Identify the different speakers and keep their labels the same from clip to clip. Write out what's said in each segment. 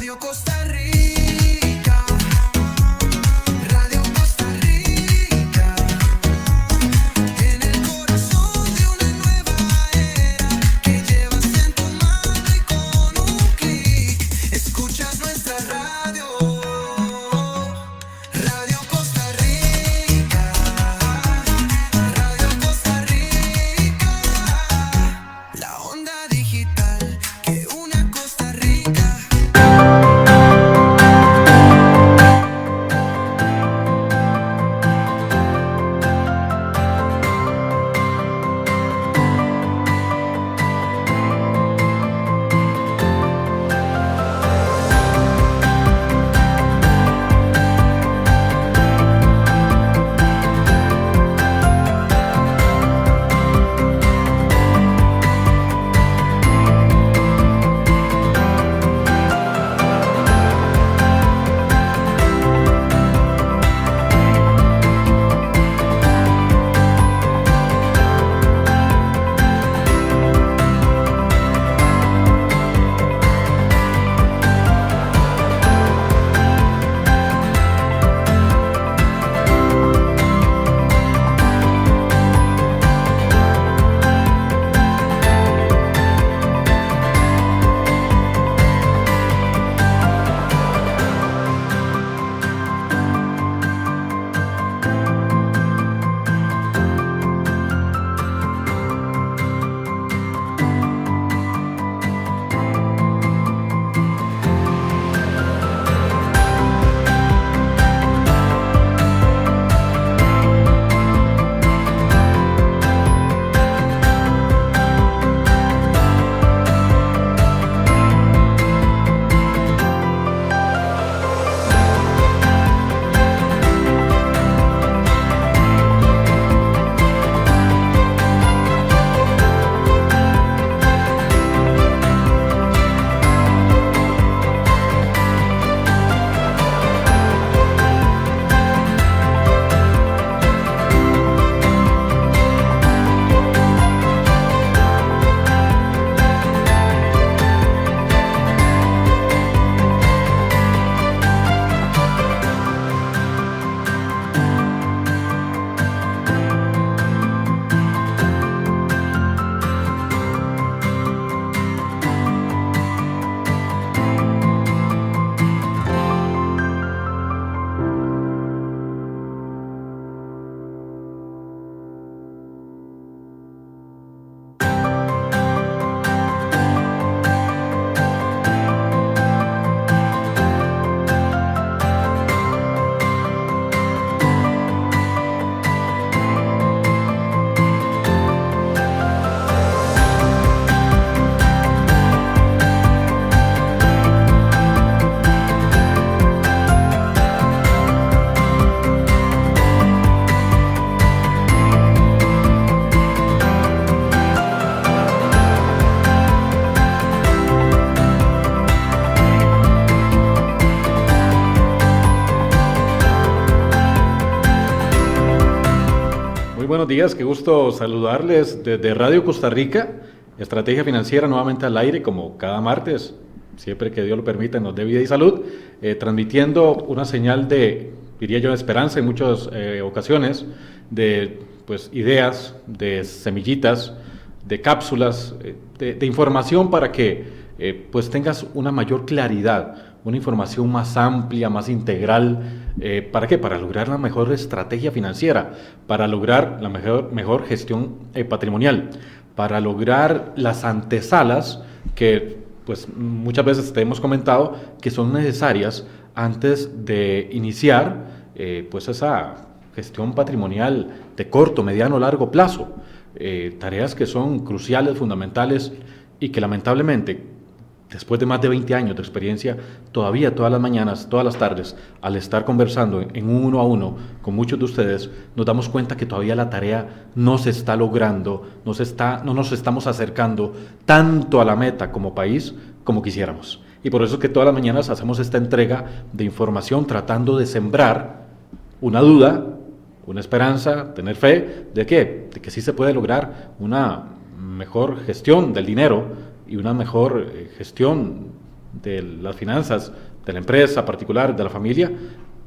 Speaker 1: Radio Costa Rica, Radio Costa Rica, en el corazón de una nueva era que llevas en tu mano y con un clic escuchas nuestra radio, Radio Costa Rica, Radio Costa Rica, la onda digital que une a Costa Rica.
Speaker 2: Buenos días, qué gusto saludarles desde Radio Costa Rica, Estrategia Financiera nuevamente al aire como cada martes, siempre que Dios lo permita, nos dé vida y salud, transmitiendo una señal de, diría yo, de esperanza en muchas ocasiones, de pues, ideas, de semillitas, de cápsulas, de información para que pues tengas una mayor claridad, una información más amplia, más integral. ¿Para qué? Para lograr la mejor estrategia financiera, para lograr la mejor gestión patrimonial, para lograr las antesalas que pues, muchas veces te hemos comentado que son necesarias antes de iniciar pues esa gestión patrimonial de corto, mediano, largo plazo. Tareas que son cruciales, fundamentales y que lamentablemente después de más de 20 años de experiencia, todavía todas las mañanas, todas las tardes, al estar conversando en un uno a uno con muchos de ustedes, nos damos cuenta que todavía la tarea no se está logrando, no nos estamos acercando tanto a la meta como país como quisiéramos. Y por eso es que todas las mañanas hacemos esta entrega de información tratando de sembrar una duda, una esperanza, tener fe, ¿de qué? De que sí se puede lograr una mejor gestión del dinero y una mejor gestión de las finanzas de la empresa particular, de la familia,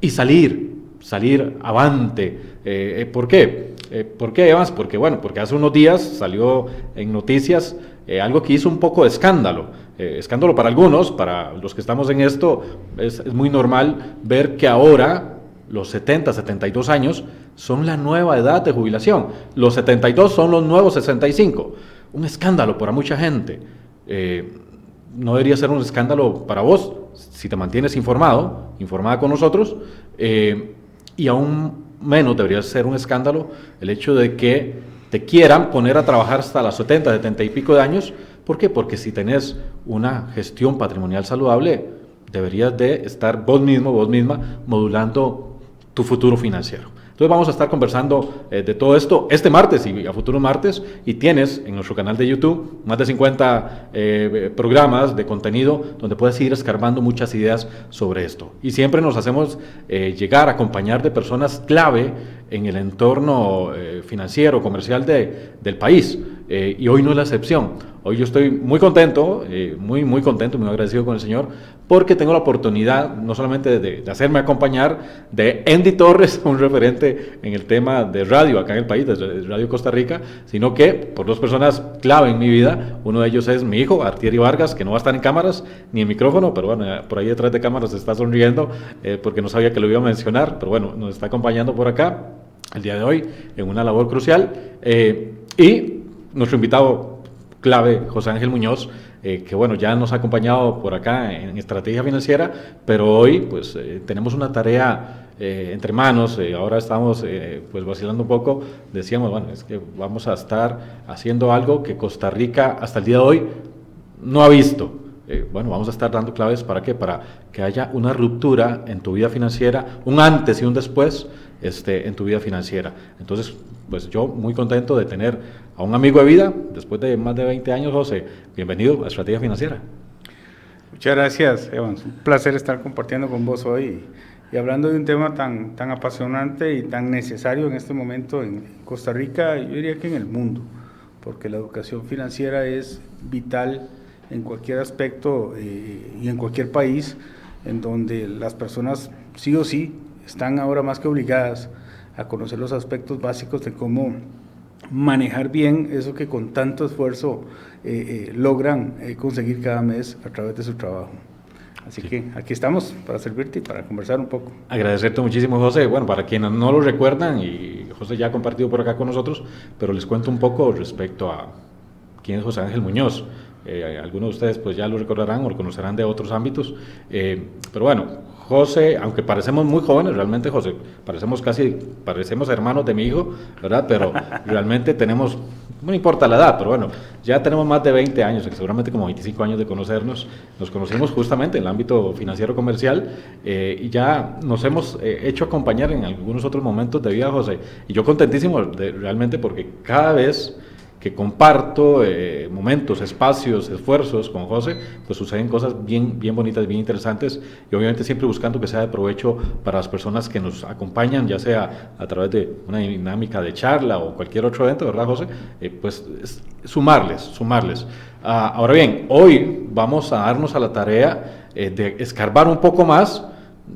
Speaker 2: y salir avante. ¿Por qué? ¿Por qué, Evans? Porque, bueno, porque hace unos días salió en noticias algo que hizo un poco de escándalo. Escándalo para algunos, para los que estamos en esto, es muy normal ver que ahora los 70, 72 años son la nueva edad de jubilación. Los 72 son los nuevos 65. Un escándalo para mucha gente. No debería ser un escándalo para vos, si te mantienes informada con nosotros, y aún menos debería ser un escándalo el hecho de que te quieran poner a trabajar hasta los 70, 70 y pico de años. ¿Por qué? Porque si tenés una gestión patrimonial saludable, deberías de estar vos misma, modulando tu futuro financiero. Entonces vamos a estar conversando de todo esto este martes y a futuros martes, y tienes en nuestro canal de YouTube más de 50 programas de contenido donde puedes ir escarbando muchas ideas sobre esto. Y siempre nos hacemos llegar a acompañar de personas clave en el entorno financiero, comercial del país, y hoy no es la excepción. Hoy yo estoy muy contento, muy contento, muy agradecido con el Señor, porque tengo la oportunidad no solamente de hacerme acompañar de Andy Torres, un referente en el tema de radio acá en el país, de Radio Costa Rica, sino que por dos personas clave en mi vida. Uno de ellos es mi hijo, Artieri Vargas, que no va a estar en cámaras ni en micrófono, pero bueno, por ahí detrás de cámaras está sonriendo porque no sabía que lo iba a mencionar, pero bueno, nos está acompañando por acá el día de hoy en una labor crucial, y nuestro invitado clave, José Ángel Muñoz, que bueno, ya nos ha acompañado por acá en Estrategia Financiera, pero hoy pues tenemos una tarea entre manos. Ahora estamos pues vacilando un poco. Decíamos, bueno, es que vamos a estar haciendo algo que Costa Rica hasta el día de hoy no ha visto. Bueno, vamos a estar dando claves para qué, para que haya una ruptura en tu vida financiera, un antes y un después en tu vida financiera. Entonces, pues yo muy contento de tener a un amigo de vida después de más de 20 años. José, bienvenido a Estrategia Financiera.
Speaker 3: Muchas gracias, Evans. Un placer estar compartiendo con vos hoy y hablando de un tema tan apasionante y tan necesario en este momento en Costa Rica, yo diría que en el mundo, porque la educación financiera es vital en cualquier aspecto y en cualquier país en donde las personas sí o sí están ahora más que obligadas a conocer los aspectos básicos de cómo manejar bien eso que con tanto esfuerzo logran conseguir cada mes a través de su trabajo. Así que aquí estamos para servirte y para conversar un poco.
Speaker 2: Agradecerte muchísimo, José. Bueno, para quienes no lo recuerdan, y José ya ha compartido por acá con nosotros, pero les cuento un poco respecto a quién es José Ángel Muñoz. Algunos de ustedes pues ya lo recordarán o lo conocerán de otros ámbitos, pero bueno, José, aunque parecemos muy jóvenes, realmente José, parecemos hermanos de mi hijo, ¿verdad? Pero realmente tenemos, no importa la edad, pero bueno, ya tenemos más de 20 años, seguramente como 25 años de conocernos. Nos conocimos justamente en el ámbito financiero comercial, y ya nos hemos hecho acompañar en algunos otros momentos de vida, José, y yo contentísimo realmente porque cada vez que comparto momentos, espacios, esfuerzos con José, pues suceden cosas bien bonitas, bien interesantes, y obviamente siempre buscando que sea de provecho para las personas que nos acompañan, ya sea a través de una dinámica de charla o cualquier otro evento, ¿verdad, José? Pues sumarles. Ahora bien, hoy vamos a darnos a la tarea de escarbar un poco más,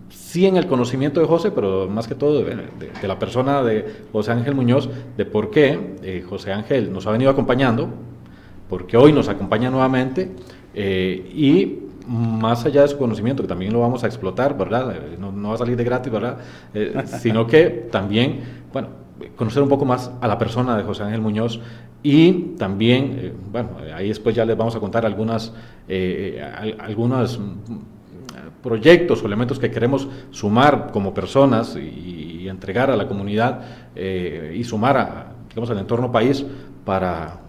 Speaker 2: sí, en el conocimiento de José, pero más que todo de la persona de José Ángel Muñoz, de por qué José Ángel nos ha venido acompañando, porque hoy nos acompaña nuevamente, y más allá de su conocimiento, que también lo vamos a explotar, ¿verdad? No va a salir de gratis, ¿verdad? Sino que también, bueno, conocer un poco más a la persona de José Ángel Muñoz, y también, bueno, ahí después ya les vamos a contar algunas proyectos o elementos que queremos sumar como personas y entregar a la comunidad, y sumar digamos, al entorno país para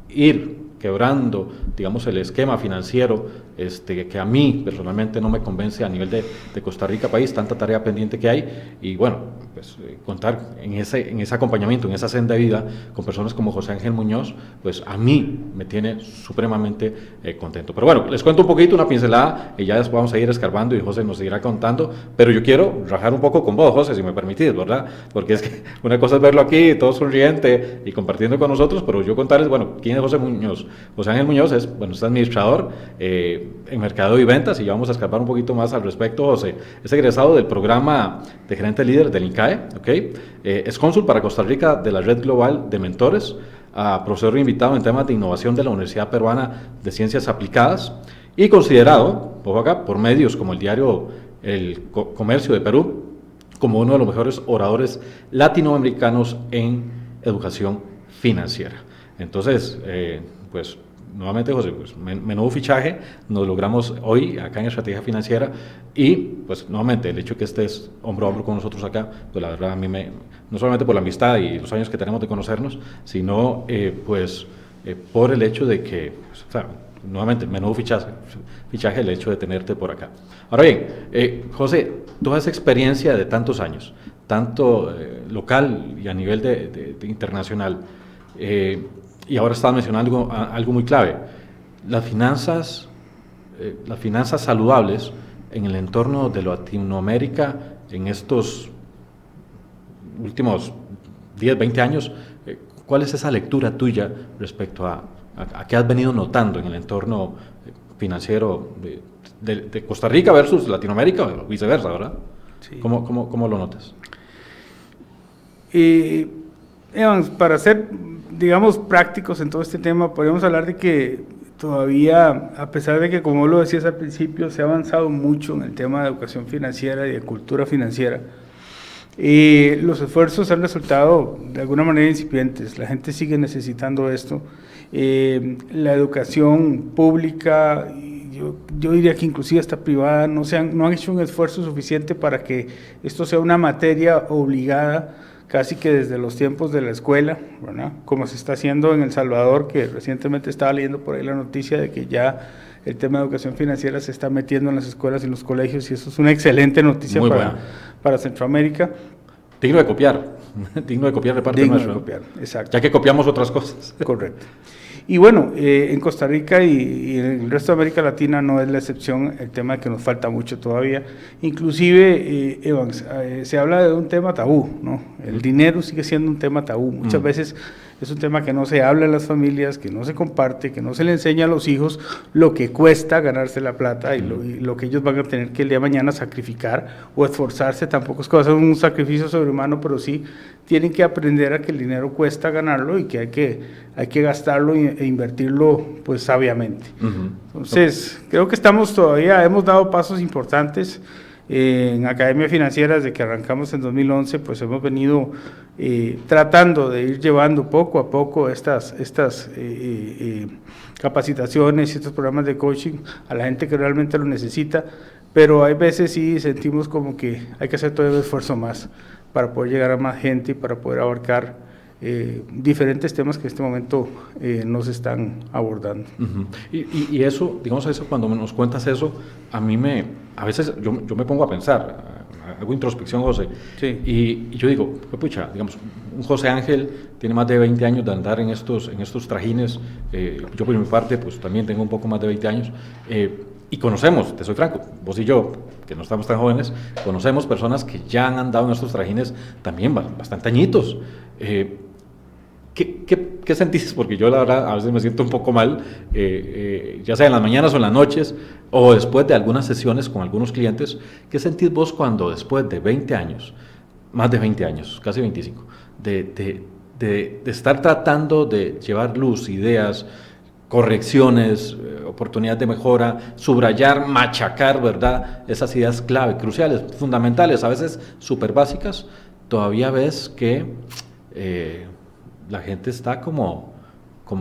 Speaker 2: ir quebrando, digamos, el esquema financiero que a mí personalmente no me convence a nivel de Costa Rica país, tanta tarea pendiente que hay. Y bueno, pues, contar en ese acompañamiento, en esa senda de vida con personas como José Ángel Muñoz, pues a mí me tiene supremamente contento. Pero bueno, les cuento un poquito, una pincelada, y ya después vamos a ir escarbando y José nos seguirá contando, pero yo quiero rajar un poco con vos, José, si me permitís, ¿verdad? Porque es que una cosa es verlo aquí, todo sonriente y compartiendo con nosotros, pero yo contarles, bueno, ¿quién es José Muñoz? José Ángel Muñoz es administrador en mercado y ventas, y ya vamos a escapar un poquito más al respecto. José es egresado del programa de gerente líder del INCAE, ¿okay? Es cónsul para Costa Rica de la Red Global de Mentores, profesor invitado en temas de innovación de la Universidad Peruana de Ciencias Aplicadas y considerado, ojo acá, por medios como el diario El Comercio de Perú como uno de los mejores oradores latinoamericanos en educación financiera. Entonces, pues nuevamente, José, pues, menudo fichaje nos logramos hoy acá en Estrategia Financiera, y pues nuevamente el hecho que estés hombro a hombro con nosotros acá, pues la verdad a mí no solamente por la amistad y los años que tenemos de conocernos, sino por el hecho de que, pues, o sea, nuevamente, menudo fichaje el hecho de tenerte por acá. Ahora bien, José, toda esa experiencia de tantos años, tanto local y a nivel de internacional, y ahora estás mencionando algo muy clave, las finanzas saludables en el entorno de Latinoamérica en estos últimos 10, 20 años. ¿Cuál es esa lectura tuya respecto a qué has venido notando en el entorno financiero de Costa Rica versus Latinoamérica o viceversa, verdad?
Speaker 3: Sí.
Speaker 2: ¿Cómo lo notas?
Speaker 3: Evans, para ser, digamos, prácticos en todo este tema, podríamos hablar de que todavía, a pesar de que, como lo decías al principio, se ha avanzado mucho en el tema de educación financiera y de cultura financiera, los esfuerzos han resultado de alguna manera incipientes. La gente sigue necesitando esto. La educación pública, yo diría que inclusive hasta privada, no han hecho un esfuerzo suficiente para que esto sea una materia obligada, casi que desde los tiempos de la escuela, ¿verdad? Como se está haciendo en El Salvador, que recientemente estaba leyendo por ahí la noticia de que ya el tema de educación financiera se está metiendo en las escuelas y en los colegios, y eso es una excelente noticia para Centroamérica.
Speaker 2: Digno de copiar, digno de copiar de parte
Speaker 3: digno
Speaker 2: nuestra.
Speaker 3: De copiar, exacto.
Speaker 2: Ya que copiamos otras cosas.
Speaker 3: Correcto. Y bueno, en Costa Rica y en el resto de América Latina no es la excepción el tema de que nos falta mucho todavía. Inclusive, Evans, se habla de un tema tabú, ¿no? El dinero sigue siendo un tema tabú. Muchas veces es un tema que no se habla en las familias, que no se comparte, que no se le enseña a los hijos lo que cuesta ganarse la plata y lo que ellos van a tener que el día de mañana sacrificar o esforzarse. Tampoco es que va a ser un sacrificio sobrehumano, pero sí tienen que aprender a que el dinero cuesta ganarlo y que hay que gastarlo e invertirlo pues sabiamente. Entonces, creo que hemos dado pasos importantes. En Academia Financiera, desde que arrancamos en 2011, pues hemos venido tratando de ir llevando poco a poco estas capacitaciones y estos programas de coaching a la gente que realmente lo necesita, pero hay veces sí sentimos como que hay que hacer todavía un esfuerzo más para poder llegar a más gente y para poder abarcar diferentes temas que en este momento nos están abordando.
Speaker 2: Y eso, digamos, eso, cuando nos cuentas eso, a veces yo me pongo a pensar, hago introspección, José,
Speaker 3: Sí.
Speaker 2: y yo digo, pucha, digamos, un José Ángel tiene más de 20 años de andar en estos trajines, yo por mi parte, pues también tengo un poco más de 20 años, y conocemos, te soy franco, vos y yo, que no estamos tan jóvenes, conocemos personas que ya han andado en estos trajines también bastante añitos. ¿Qué sentís? Porque yo la verdad a veces me siento un poco mal, ya sea en las mañanas o en las noches, o después de algunas sesiones con algunos clientes. ¿Qué sentís vos cuando después de 20 años, más de 20 años, casi 25, de estar tratando de llevar luz, ideas, correcciones, oportunidades de mejora, subrayar, machacar, ¿verdad? Esas ideas clave, cruciales, fundamentales, a veces súper básicas, todavía ves que la gente está como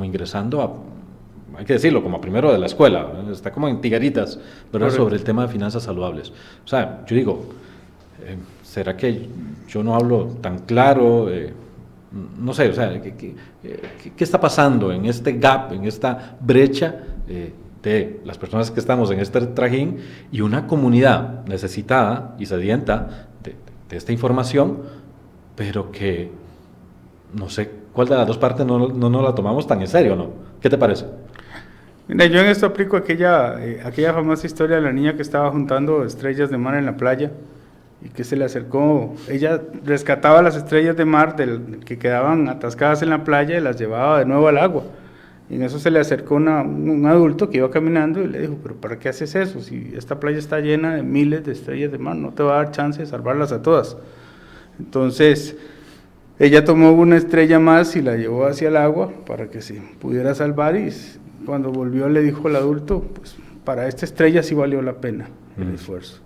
Speaker 2: ingresando hay que decirlo, como a primero de la escuela, está como en tigueritas, ¿verdad? Sobre el tema de finanzas saludables. O sea, yo digo, ¿será que yo no hablo tan claro? No sé, o sea, ¿qué está pasando en este gap, en esta brecha de las personas que estamos en este trajín y una comunidad necesitada y sedienta de esta información, pero que no sé cuál de las dos partes no la tomamos tan en serio, ¿no? ¿Qué te parece?
Speaker 3: Mira, yo en esto aplico aquella famosa historia de la niña que estaba juntando estrellas de mar en la playa y que se le acercó, ella rescataba las estrellas de mar que quedaban atascadas en la playa y las llevaba de nuevo al agua. Y en eso se le acercó un adulto que iba caminando y le dijo, pero ¿para qué haces eso? Si esta playa está llena de miles de estrellas de mar, no te va a dar chance de salvarlas a todas. Entonces, ella tomó una estrella más y la llevó hacia el agua para que se pudiera salvar, y cuando volvió le dijo al adulto, pues para esta estrella sí valió la pena el esfuerzo.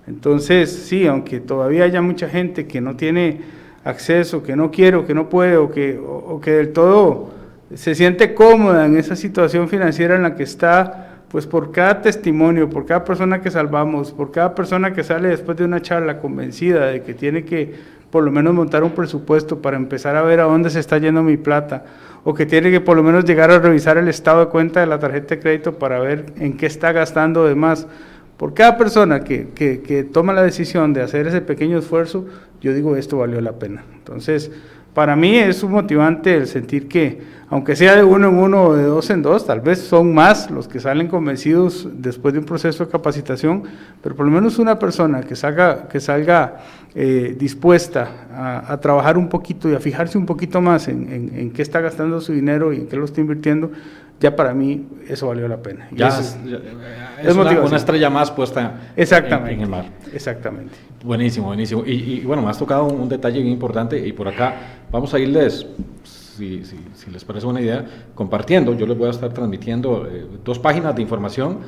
Speaker 3: Entonces, sí, aunque todavía haya mucha gente que no tiene acceso, que no quiere o que no puede, o que del todo se siente cómoda en esa situación financiera en la que está, pues por cada testimonio, por cada persona que salvamos, por cada persona que sale después de una charla convencida de que tiene que por lo menos montar un presupuesto para empezar a ver a dónde se está yendo mi plata, o que tiene que por lo menos llegar a revisar el estado de cuenta de la tarjeta de crédito para ver en qué está gastando de más. Por cada persona que toma la decisión de hacer ese pequeño esfuerzo, yo digo, esto valió la pena. Entonces, para mí es un motivante el sentir que, aunque sea de uno en uno o de dos en dos, tal vez son más los que salen convencidos después de un proceso de capacitación, pero por lo menos una persona que salga dispuesta a trabajar un poquito y a fijarse un poquito más en qué está gastando su dinero y en qué lo está invirtiendo, ya para mí eso valió la pena.
Speaker 2: Ya es una estrella más puesta en el mar.
Speaker 3: Exactamente.
Speaker 2: Buenísimo, buenísimo. Y bueno, me has tocado un detalle bien importante, y por acá vamos a irles, si les parece buena idea, compartiendo. Yo les voy a estar transmitiendo dos páginas de información,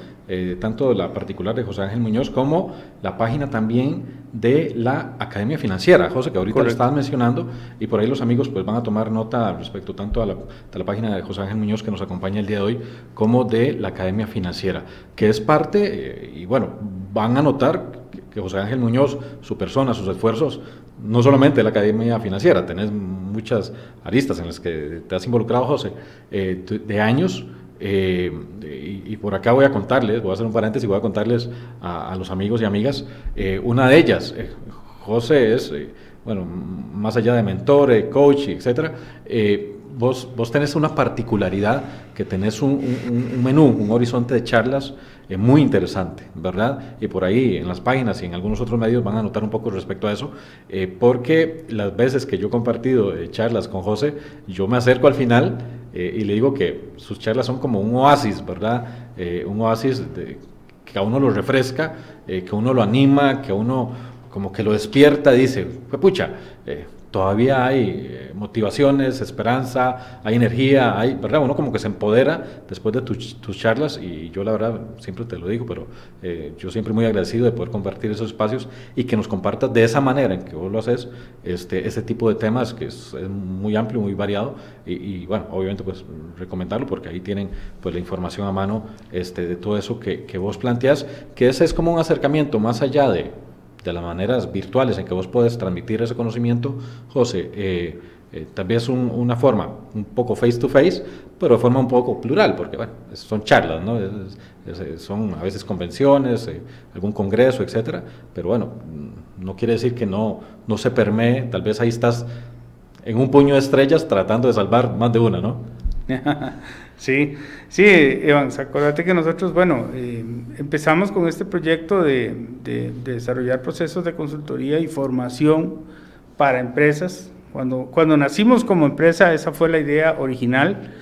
Speaker 2: tanto la particular de José Ángel Muñoz como la página también de la Academia Financiera, José, que ahorita lo estabas mencionando, y por ahí los amigos pues van a tomar nota respecto tanto a la página de José Ángel Muñoz, que nos acompaña el día de hoy, como de la Academia Financiera, que es parte, y bueno, van a notar que José Ángel Muñoz, su persona, sus esfuerzos, no solamente de la Academia Financiera, tenés muchas aristas en las que te has involucrado, José, de años, y por acá voy a contarles, voy a hacer un paréntesis, voy a contarles a los amigos y amigas, una de ellas. José es, bueno, más allá de mentor, coach, etcétera, vos tenés una particularidad, que tenés un menú, un horizonte de charlas muy interesante, ¿verdad? Y por ahí en las páginas y en algunos otros medios van a notar un poco respecto a eso, porque las veces que yo he compartido charlas con José, yo me acerco al final y le digo que sus charlas son como un oasis, ¿verdad? Un oasis que a uno lo refresca, que a uno lo anima, que a uno como que lo despierta, dice, pucha, todavía hay motivaciones, esperanza, hay energía, ¿verdad? Uno como que se empodera después de tus charlas, y yo la verdad siempre te lo digo, pero yo siempre muy agradecido de poder compartir esos espacios y que nos compartas de esa manera en que vos lo haces, ese tipo de temas que es muy amplio, muy variado, y bueno, obviamente pues recomendarlo, porque ahí tienen pues la información a mano de todo eso que vos planteas, que ese es como un acercamiento más allá de las maneras virtuales en que vos puedes transmitir ese conocimiento, José. También es una forma un poco face to face, pero de forma un poco plural, porque bueno, son charlas, ¿no? Son a veces convenciones, algún congreso, etcétera, pero bueno, no quiere decir que no se permee. Tal vez ahí estás en un puño de estrellas tratando de salvar más de una, ¿no?
Speaker 3: Sí, Evans, acuérdate que nosotros, bueno, empezamos con este proyecto de desarrollar procesos de consultoría y formación para empresas. Cuando nacimos como empresa, esa fue la idea original.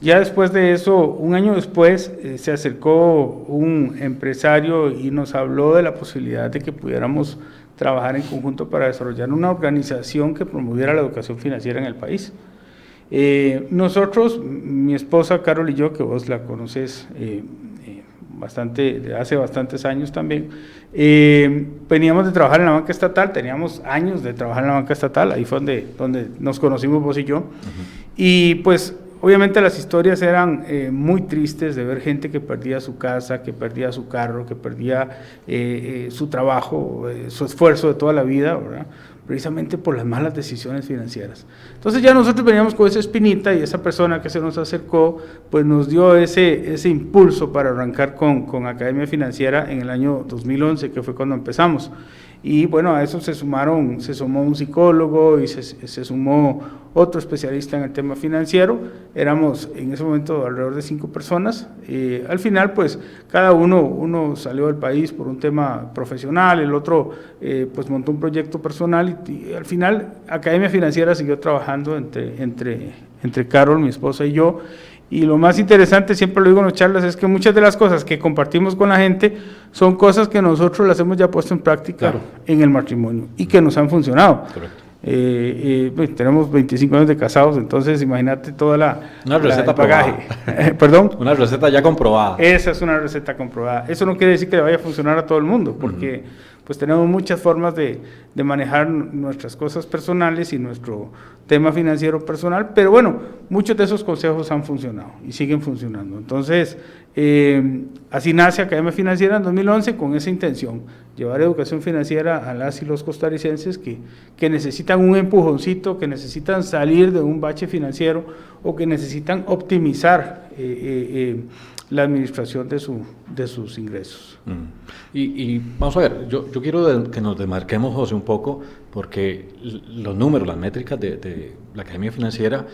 Speaker 3: Ya después de eso, un año después, se acercó un empresario y nos habló de la posibilidad de que pudiéramos trabajar en conjunto para desarrollar una organización que promoviera la educación financiera en el país. Nosotros, mi esposa Carol y yo, que vos la conoces hace bastantes años también, veníamos de trabajar en la banca estatal, teníamos años de trabajar en la banca estatal, ahí fue donde nos conocimos vos y yo, y pues obviamente las historias eran muy tristes, de ver gente que perdía su casa, que perdía su carro, que perdía su trabajo, su esfuerzo de toda la vida, ¿verdad? Precisamente por las malas decisiones financieras. Entonces ya nosotros veníamos con esa espinita, y esa persona que se nos acercó pues nos dio ese impulso para arrancar con Academia Financiera en el año 2011, que fue cuando empezamos. Y bueno, a eso se sumó un psicólogo y se sumó otro especialista en el tema financiero. Éramos en ese momento alrededor de 5 personas. Al final, pues cada uno salió del país por un tema profesional, el otro pues montó un proyecto personal y al final Academia Financiera siguió trabajando entre Carol, mi esposa y yo. Y lo más interesante, siempre lo digo en las charlas, es que muchas de las cosas que compartimos con la gente son cosas que nosotros las hemos ya puesto en práctica en el matrimonio y que nos han funcionado.
Speaker 2: Correcto.
Speaker 3: Pues, tenemos 25 años de casados, entonces imagínate toda
Speaker 2: una receta
Speaker 3: el bagaje.
Speaker 2: ¿Perdón? Una receta ya comprobada.
Speaker 3: Esa es una receta comprobada. Eso no quiere decir que vaya a funcionar a todo el mundo, porque pues tenemos muchas formas de manejar nuestras cosas personales y nuestro tema financiero personal, pero bueno, muchos de esos consejos han funcionado y siguen funcionando. Entonces, así nace Academia Financiera en 2011 con esa intención, llevar educación financiera a las y los costarricenses que necesitan un empujoncito, que necesitan salir de un bache financiero o que necesitan optimizar la administración de sus ingresos.
Speaker 2: Y vamos a ver, yo quiero que nos demarquemos, José, un poco, porque los números, las métricas de la Academia Financiera,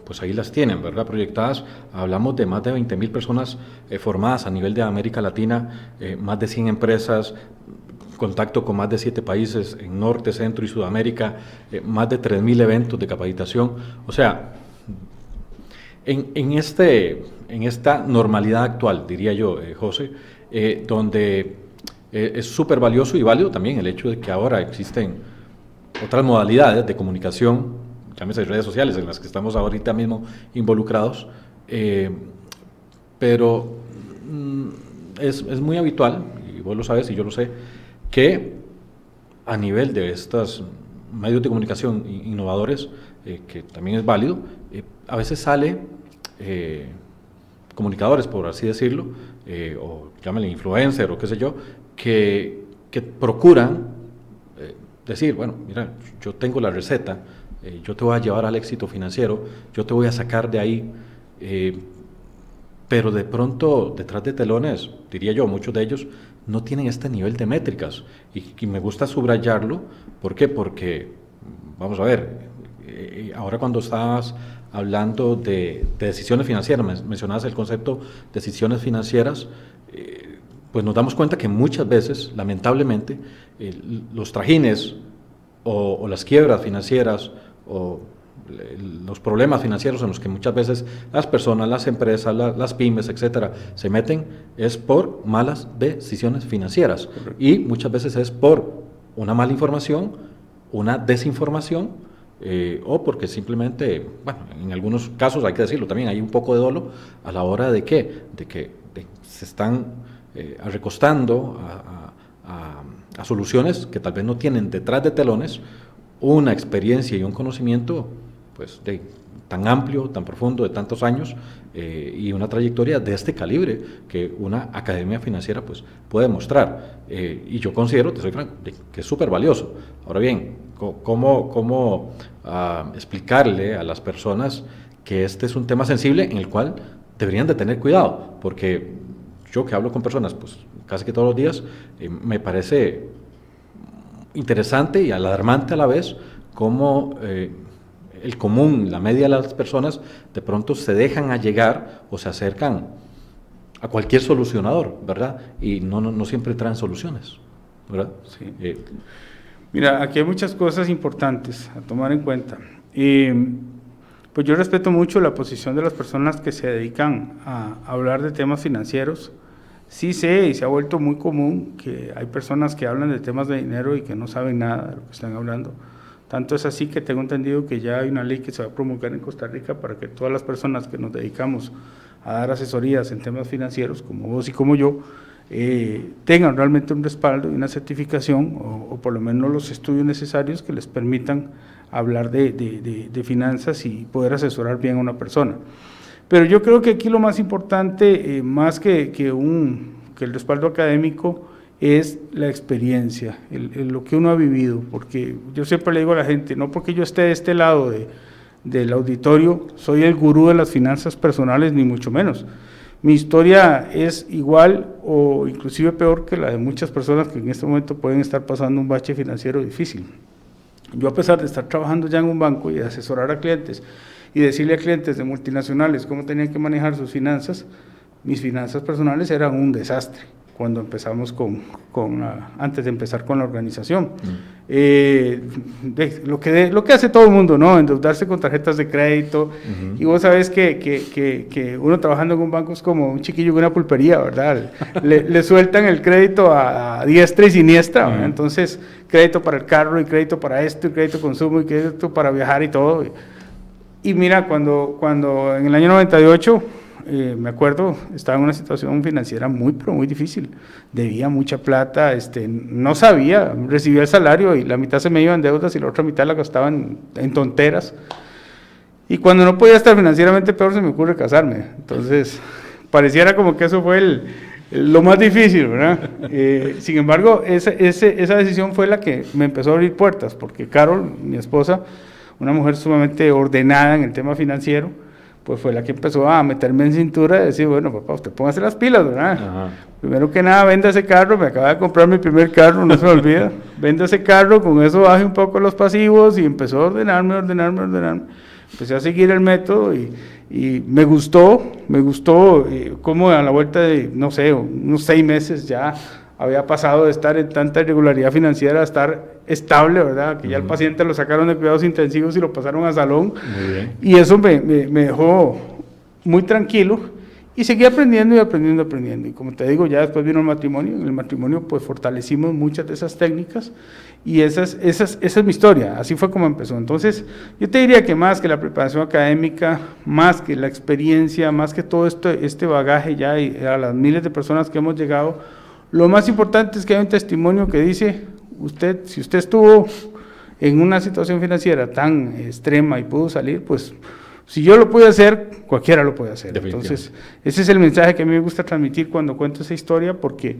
Speaker 2: pues ahí las tienen, ¿verdad? Proyectadas. Hablamos de más de 20.000 personas formadas a nivel de América Latina, más de 100 empresas, contacto con más de 7 países en Norte, Centro y Sudamérica, más de 3.000 eventos de capacitación. O sea, en esta normalidad actual, diría yo, José, donde es súper valioso y válido también el hecho de que ahora existen otras modalidades de comunicación, llámese redes sociales, en las que estamos ahorita mismo involucrados, pero es muy habitual, y vos lo sabes y yo lo sé, que a nivel de estos medios de comunicación innovadores, que también es válido, a veces sale comunicadores, por así decirlo, o llámenle influencer o qué sé yo, que procuran decir, bueno, mira, yo tengo la receta, yo te voy a llevar al éxito financiero, yo te voy a sacar de ahí, pero de pronto detrás de telones, diría yo, muchos de ellos no tienen este nivel de métricas y me gusta subrayarlo. ¿Por qué? Porque, vamos a ver, ahora cuando estabas hablando de decisiones financieras, mencionabas el concepto de decisiones financieras, pues nos damos cuenta que muchas veces, lamentablemente, los trajines o las quiebras financieras o los problemas financieros en los que muchas veces las personas, las empresas, las pymes, etcétera, se meten, es por malas decisiones financieras. Correcto. Y muchas veces es por una mala información, una desinformación, o porque simplemente, bueno, en algunos casos hay que decirlo también, hay un poco de dolo a la hora de que se están recostando a soluciones que tal vez no tienen detrás de telones una experiencia y un conocimiento pues tan amplio, tan profundo, de tantos años, y una trayectoria de este calibre que una academia financiera pues puede mostrar, y yo considero, te soy franco, que es súper valioso. Ahora bien, ¿cómo explicarle a las personas que este es un tema sensible en el cual deberían de tener cuidado? Porque yo, que hablo con personas pues casi que todos los días, me parece interesante y alarmante a la vez cómo el común, la media de las personas, de pronto se dejan allegar o se acercan a cualquier solucionador, ¿verdad? Y no siempre traen soluciones, ¿verdad?
Speaker 3: Sí. Mira, aquí hay muchas cosas importantes a tomar en cuenta. Pues yo respeto mucho la posición de las personas que se dedican a hablar de temas financieros. Sí sé, y se ha vuelto muy común, que hay personas que hablan de temas de dinero y que no saben nada de lo que están hablando. Tanto es así que tengo entendido que ya hay una ley que se va a promulgar en Costa Rica para que todas las personas que nos dedicamos a dar asesorías en temas financieros, como vos y como yo, tengan realmente un respaldo y una certificación, o por lo menos los estudios necesarios que les permitan hablar de finanzas y poder asesorar bien a una persona. Pero yo creo que aquí lo más importante, más que el respaldo académico, es la experiencia, lo que uno ha vivido, porque yo siempre le digo a la gente, no porque yo esté de este lado del auditorio, soy el gurú de las finanzas personales, ni mucho menos, Mi historia es igual o inclusive peor que la de muchas personas que en este momento pueden estar pasando un bache financiero difícil. Yo, a pesar de estar trabajando ya en un banco y de asesorar a clientes y decirle a clientes de multinacionales cómo tenían que manejar sus finanzas, mis finanzas personales eran un desastre cuando empezamos antes de empezar con la organización. Lo que hace todo el mundo, ¿no? Endeudarse con tarjetas de crédito. Y vos sabés que uno trabajando en un banco es como un chiquillo en una pulpería, ¿verdad? Le sueltan el crédito a diestra y siniestra, ¿verdad? Entonces, crédito para el carro, y crédito para esto, y crédito consumo, y crédito para viajar y todo. Y mira, cuando en el año 98... me acuerdo, estaba en una situación financiera pero muy difícil, debía mucha plata, no sabía, recibía el salario y la mitad se me iba en deudas y la otra mitad la gastaba en tonteras, y cuando no podía estar financieramente peor se me ocurre casarme, entonces pareciera como que eso fue lo más difícil, ¿verdad? Sin embargo, esa decisión fue la que me empezó a abrir puertas, porque Carol, mi esposa, una mujer sumamente ordenada en el tema financiero, pues fue la que empezó a meterme en cintura y decir, bueno, papá, usted póngase las pilas, ¿verdad? Ajá. Primero que nada, venda ese carro, me acaba de comprar mi primer carro, no se me olvida, venda ese carro, con eso baje un poco los pasivos, y empezó a ordenarme, empecé a seguir el método y me gustó como a la vuelta de, no sé, unos 6 meses ya había pasado de estar en tanta irregularidad financiera a estar estable, ¿verdad? Que ya el paciente lo sacaron de cuidados intensivos y lo pasaron a salón. Muy bien. Y eso me dejó muy tranquilo y seguí aprendiendo y aprendiendo. Y como te digo, ya después vino el matrimonio. En el matrimonio pues fortalecimos muchas de esas técnicas y esa es mi historia. Así fue como empezó. Entonces, yo te diría que más que la preparación académica, más que la experiencia, más que todo este bagaje ya y a las miles de personas que hemos llegado, lo más importante es que hay un testimonio que dice, si usted estuvo en una situación financiera tan extrema y pudo salir, pues si yo lo pude hacer, cualquiera lo puede hacer. Entonces, ese es el mensaje que a mí me gusta transmitir cuando cuento esa historia, porque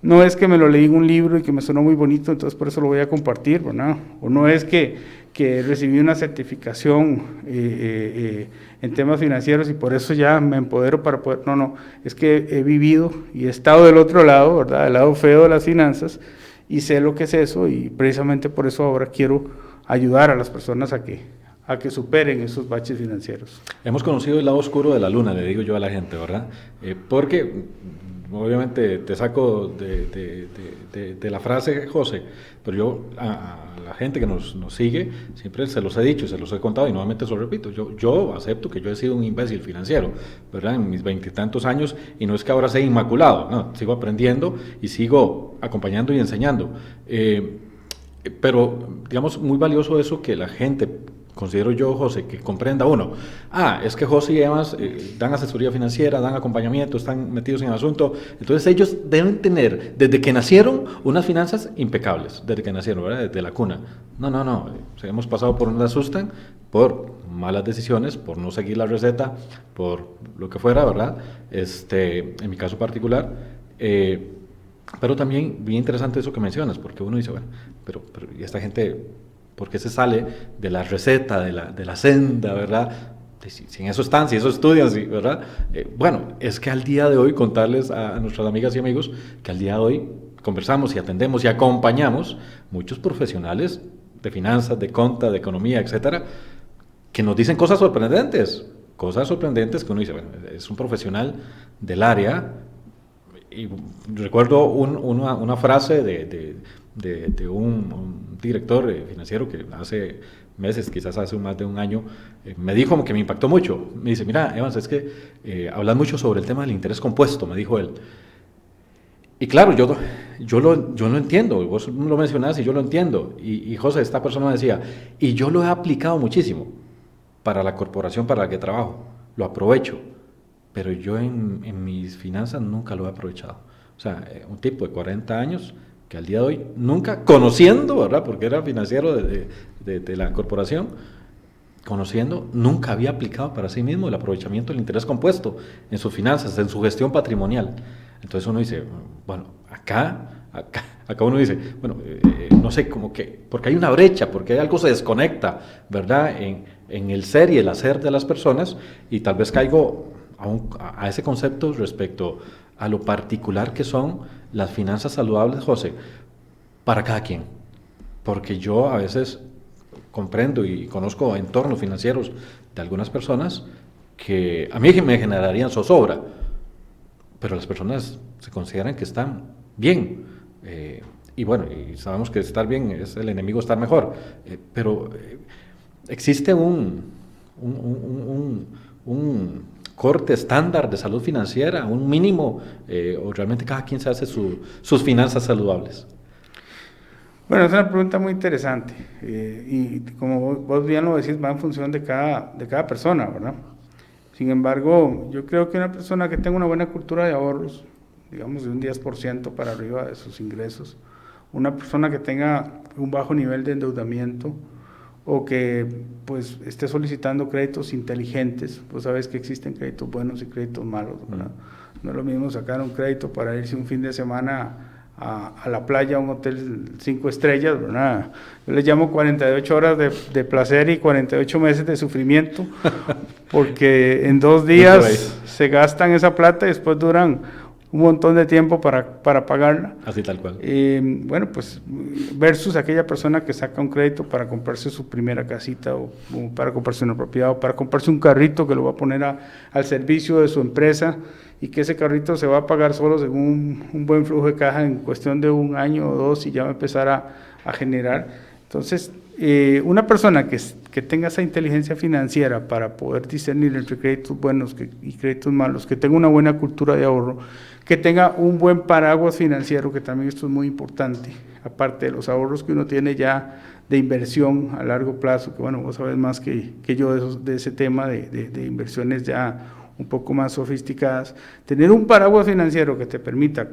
Speaker 3: no es que me lo leí en un libro y que me sonó muy bonito, entonces por eso lo voy a compartir, ¿verdad? O no es que recibí una certificación en temas financieros y por eso ya me empodero para poder... No, es que he vivido y he estado del otro lado, ¿verdad? Del lado feo de las finanzas, y sé lo que es eso, y precisamente por eso ahora quiero ayudar a las personas a que superen esos baches financieros.
Speaker 2: Hemos conocido el lado oscuro de la luna, le digo yo a la gente, ¿verdad? Porque obviamente te saco de la frase, José, pero yo a la gente que nos sigue siempre se los he dicho, se los he contado y nuevamente se lo repito, yo acepto que yo he sido un imbécil financiero, ¿verdad? En mis 20 y tantos años, y no es que ahora sea inmaculado, no, sigo aprendiendo y sigo acompañando y enseñando, pero digamos muy valioso eso que la gente, considero yo, José, que comprenda uno. Es que José y Evans dan asesoría financiera, dan acompañamiento, están metidos en el asunto. Entonces ellos deben tener, desde que nacieron, unas finanzas impecables, desde que nacieron, ¿verdad? Desde la cuna. No. Hemos pasado por donde asustan, por malas decisiones, por no seguir la receta, por lo que fuera, ¿verdad? En mi caso particular. Pero también bien interesante eso que mencionas, porque uno dice, bueno, pero ¿y esta gente por qué se sale de la receta, de la senda, ¿verdad? Si en eso están, si eso estudian, ¿verdad? Bueno, es que al día de hoy, contarles a nuestras amigas y amigos que al día de hoy conversamos y atendemos y acompañamos muchos profesionales de finanzas, de conta, de economía, etcétera, que nos dicen cosas sorprendentes que uno dice, bueno, es un profesional del área. Y recuerdo una frase de un director financiero que hace meses, quizás hace más de un año, me dijo que me impactó mucho. Me dice, mira, Evans, es que hablas mucho sobre el tema del interés compuesto, me dijo él. Y claro, yo lo entiendo, vos lo mencionás y yo lo entiendo. Y José, esta persona me decía, y yo lo he aplicado muchísimo para la corporación para la que trabajo, lo aprovecho. Pero yo en mis finanzas nunca lo he aprovechado. O sea, un tipo de 40 años que al día de hoy, nunca conociendo, ¿verdad? Porque era financiero de la corporación, conociendo, nunca había aplicado para sí mismo el aprovechamiento del interés compuesto en sus finanzas, en su gestión patrimonial. Entonces uno dice, bueno, acá uno dice, bueno, no sé, como que, porque hay una brecha, porque algo se desconecta, ¿verdad? En el ser y el hacer de las personas, y tal vez caigo a ese concepto respecto a lo particular que son las finanzas saludables, José, para cada quien. Porque yo a veces comprendo y conozco entornos financieros de algunas personas que a mí me generarían zozobra, pero las personas se consideran que están bien. Y bueno, y sabemos que estar bien es el enemigo de estar mejor, pero existe un corte estándar de salud financiera, un mínimo, o realmente cada quien se hace sus finanzas saludables.
Speaker 3: Bueno, es una pregunta muy interesante y como vos bien lo decís, va en función de cada persona, ¿verdad? Sin embargo, yo creo que una persona que tenga una buena cultura de ahorros, digamos de un 10% para arriba de sus ingresos, una persona que tenga un bajo nivel de endeudamiento o que pues esté solicitando créditos inteligentes, pues sabes que existen créditos buenos y créditos malos, ¿verdad? No es lo mismo sacar un crédito para irse un fin de semana a la playa, a un hotel 5 estrellas, ¿verdad? Yo les llamo 48 horas de placer y 48 meses de sufrimiento, porque en 2 días se gastan esa plata y después duran un montón de tiempo para pagarla.
Speaker 2: Así tal cual.
Speaker 3: Bueno, pues versus aquella persona que saca un crédito para comprarse su primera casita o para comprarse una propiedad o para comprarse un carrito que lo va a poner al servicio de su empresa y que ese carrito se va a pagar solo según un buen flujo de caja en cuestión de 1 año o 2 y ya va a empezar a generar. Entonces, una persona que tenga esa inteligencia financiera para poder discernir entre créditos buenos y créditos malos, que tenga una buena cultura de ahorro, que tenga un buen paraguas financiero, que también esto es muy importante, aparte de los ahorros que uno tiene ya de inversión a largo plazo, que bueno, vos sabés más que yo de ese tema de inversiones ya un poco más sofisticadas, tener un paraguas financiero que te permita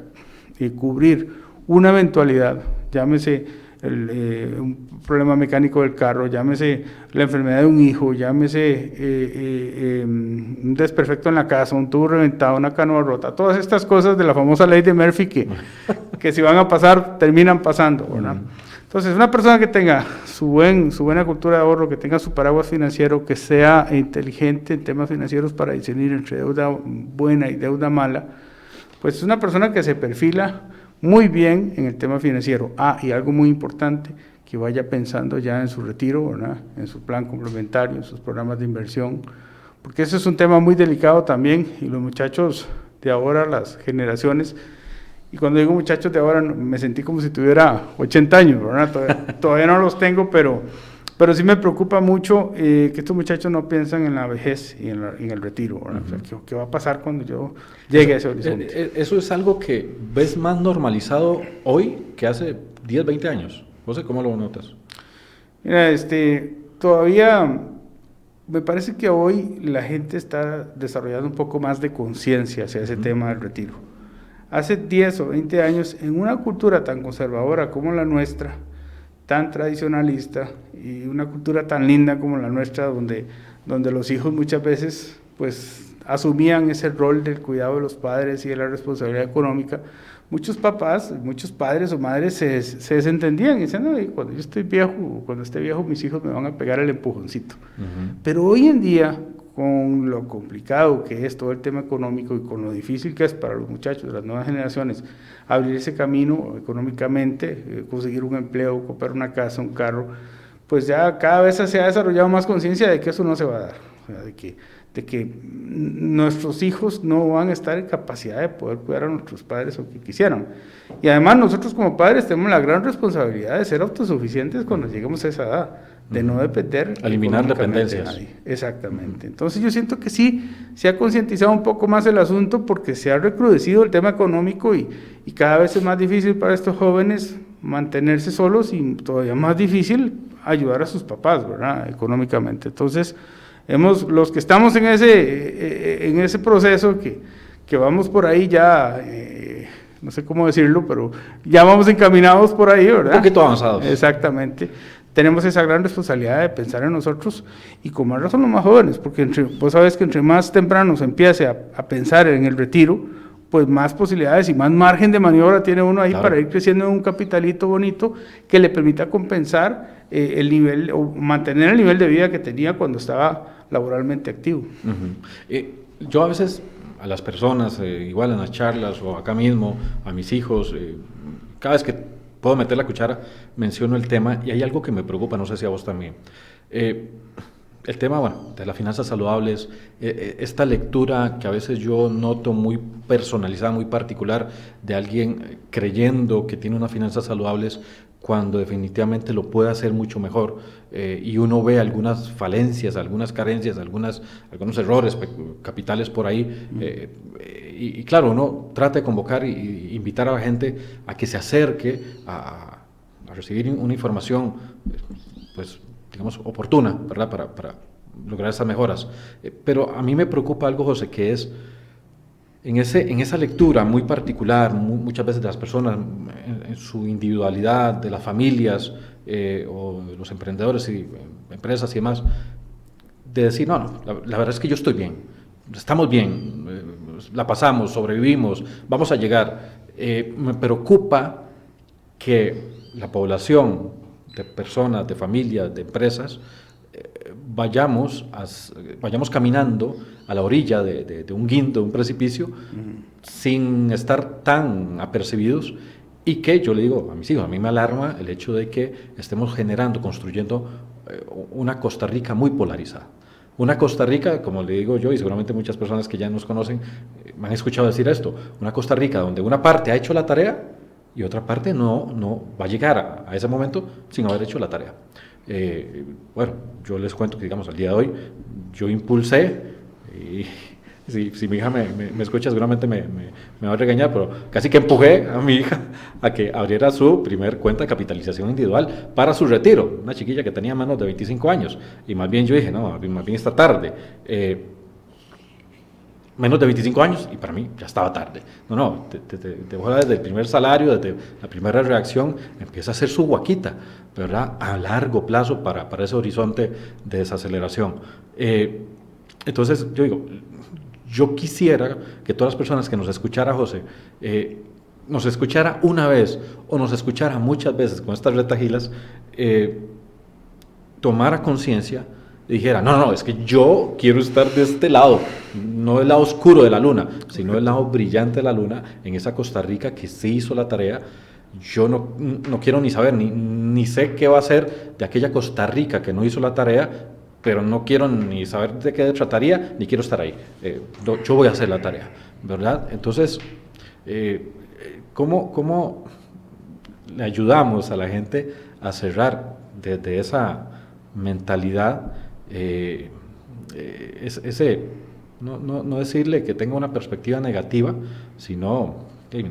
Speaker 3: cubrir una eventualidad, llámese un problema mecánico del carro, llámese la enfermedad de un hijo, llámese un desperfecto en la casa, un tubo reventado, una canoa rota, todas estas cosas de la famosa ley de Murphy que si van a pasar, terminan pasando, ¿verdad? Entonces, una persona que tenga su buena cultura de ahorro, que tenga su paraguas financiero, que sea inteligente en temas financieros para discernir entre deuda buena y deuda mala, pues es una persona que se perfila muy bien en el tema financiero. Y algo muy importante, que vaya pensando ya en su retiro, ¿verdad? En su plan complementario, en sus programas de inversión, porque ese es un tema muy delicado también, y los muchachos de ahora, las generaciones, y cuando digo muchachos de ahora, me sentí como si tuviera 80 años, ¿verdad? Todavía no los tengo, pero sí me preocupa mucho que estos muchachos no piensan en la vejez y en el retiro, ¿verdad? O sea, ¿qué va a pasar cuando yo llegue a ese horizonte?
Speaker 2: Eso es algo que ves más normalizado hoy que hace 10, 20 años. José, ¿cómo lo notas?
Speaker 3: Mira, todavía me parece que hoy la gente está desarrollando un poco más de conciencia hacia ese tema del retiro. Hace 10 o 20 años, en una cultura tan conservadora como la nuestra, tan tradicionalista, y una cultura tan linda como la nuestra, donde los hijos muchas veces pues asumían ese rol del cuidado de los padres y de la responsabilidad económica, muchos papás, muchos padres o madres se desentendían y decían, no, cuando yo estoy viejo, cuando esté viejo, mis hijos me van a pegar el empujoncito. Pero hoy en día, con lo complicado que es todo el tema económico y con lo difícil que es para los muchachos de las nuevas generaciones abrir ese camino económicamente, conseguir un empleo, comprar una casa, un carro, pues ya cada vez se ha desarrollado más conciencia de que eso no se va a dar, o sea, de que nuestros hijos no van a estar en capacidad de poder cuidar a nuestros padres o que quisieran. Y además nosotros como padres tenemos la gran responsabilidad de ser autosuficientes cuando lleguemos a esa edad, de no depender.
Speaker 2: Eliminar dependencias.
Speaker 3: De nadie. Exactamente. Entonces yo siento que sí, se ha concientizado un poco más el asunto porque se ha recrudecido el tema económico y cada vez es más difícil para estos jóvenes mantenerse solos y todavía más difícil ayudar a sus papás, ¿verdad? Económicamente. Entonces, los que estamos en ese proceso, que vamos por ahí ya, no sé cómo decirlo, pero ya vamos encaminados por ahí, ¿verdad?
Speaker 2: Un poquito avanzados.
Speaker 3: Exactamente. Tenemos esa gran responsabilidad de pensar en nosotros y con más razón los más jóvenes, porque vos sabés que entre más temprano se empiece a pensar en el retiro, pues más posibilidades y más margen de maniobra tiene uno ahí, claro, para ir creciendo en un capitalito bonito que le permita compensar el nivel o mantener el nivel de vida que tenía cuando estaba laboralmente activo.
Speaker 2: yo a veces a las personas, igual en las charlas o acá mismo, a mis hijos, cada vez que puedo meter la cuchara, menciono el tema y hay algo que me preocupa, no sé si a vos también. El tema, bueno, de las finanzas saludables, esta lectura que a veces yo noto muy personalizada, muy particular, de alguien creyendo que tiene unas finanzas saludables cuando definitivamente lo puede hacer mucho mejor, y uno ve algunas falencias, algunas carencias, algunos errores capitales por ahí, y claro, uno trata de convocar e invitar a la gente a que se acerque a recibir una información, pues, digamos, oportuna, ¿verdad?, para lograr esas mejoras. Pero a mí me preocupa algo, José, que es en esa lectura muy particular, muchas veces de las personas, en su individualidad, de las familias, o de los emprendedores y empresas y demás, de decir, no, la verdad es que yo estoy bien, estamos bien, la pasamos, sobrevivimos, vamos a llegar. Me preocupa que la población de personas, de familias, de empresas, vayamos caminando a la orilla de un guindo, de un precipicio, sin estar tan apercibidos, y que yo le digo a mis hijos, a mí me alarma el hecho de que estemos construyendo una Costa Rica muy polarizada. Una Costa Rica, como le digo yo, y seguramente muchas personas que ya nos conocen me han escuchado decir esto, una Costa Rica donde una parte ha hecho la tarea y otra parte no va a llegar a ese momento sin haber hecho la tarea. Bueno, yo les cuento que, digamos, al día de hoy yo impulsé, y si mi hija me escucha seguramente me va a regañar, pero casi que empujé a mi hija a que abriera su primer cuenta de capitalización individual para su retiro, una chiquilla que tenía menos de 25 años, y más bien yo dije, no, más bien está tarde. Menos de 25 años y para mí ya estaba tarde. Desde el primer salario, desde la primera reacción, empieza a hacer su guaquita, ¿verdad?, a largo plazo para ese horizonte de desaceleración. Entonces, yo digo, yo quisiera que todas las personas que nos escuchara, José, nos escuchara una vez o nos escuchara muchas veces con estas retahilas, tomara conciencia, dijera, no, es que yo quiero estar de este lado, no del lado oscuro de la luna, sino del lado brillante de la luna, en esa Costa Rica que sí hizo la tarea. Yo no quiero ni saber, ni sé qué va a ser de aquella Costa Rica que no hizo la tarea, pero no quiero ni saber de qué trataría, ni quiero estar ahí. Yo voy a hacer la tarea, ¿verdad? Entonces, ¿cómo le ayudamos a la gente a cerrar desde esa mentalidad, no decirle que tenga una perspectiva negativa, sino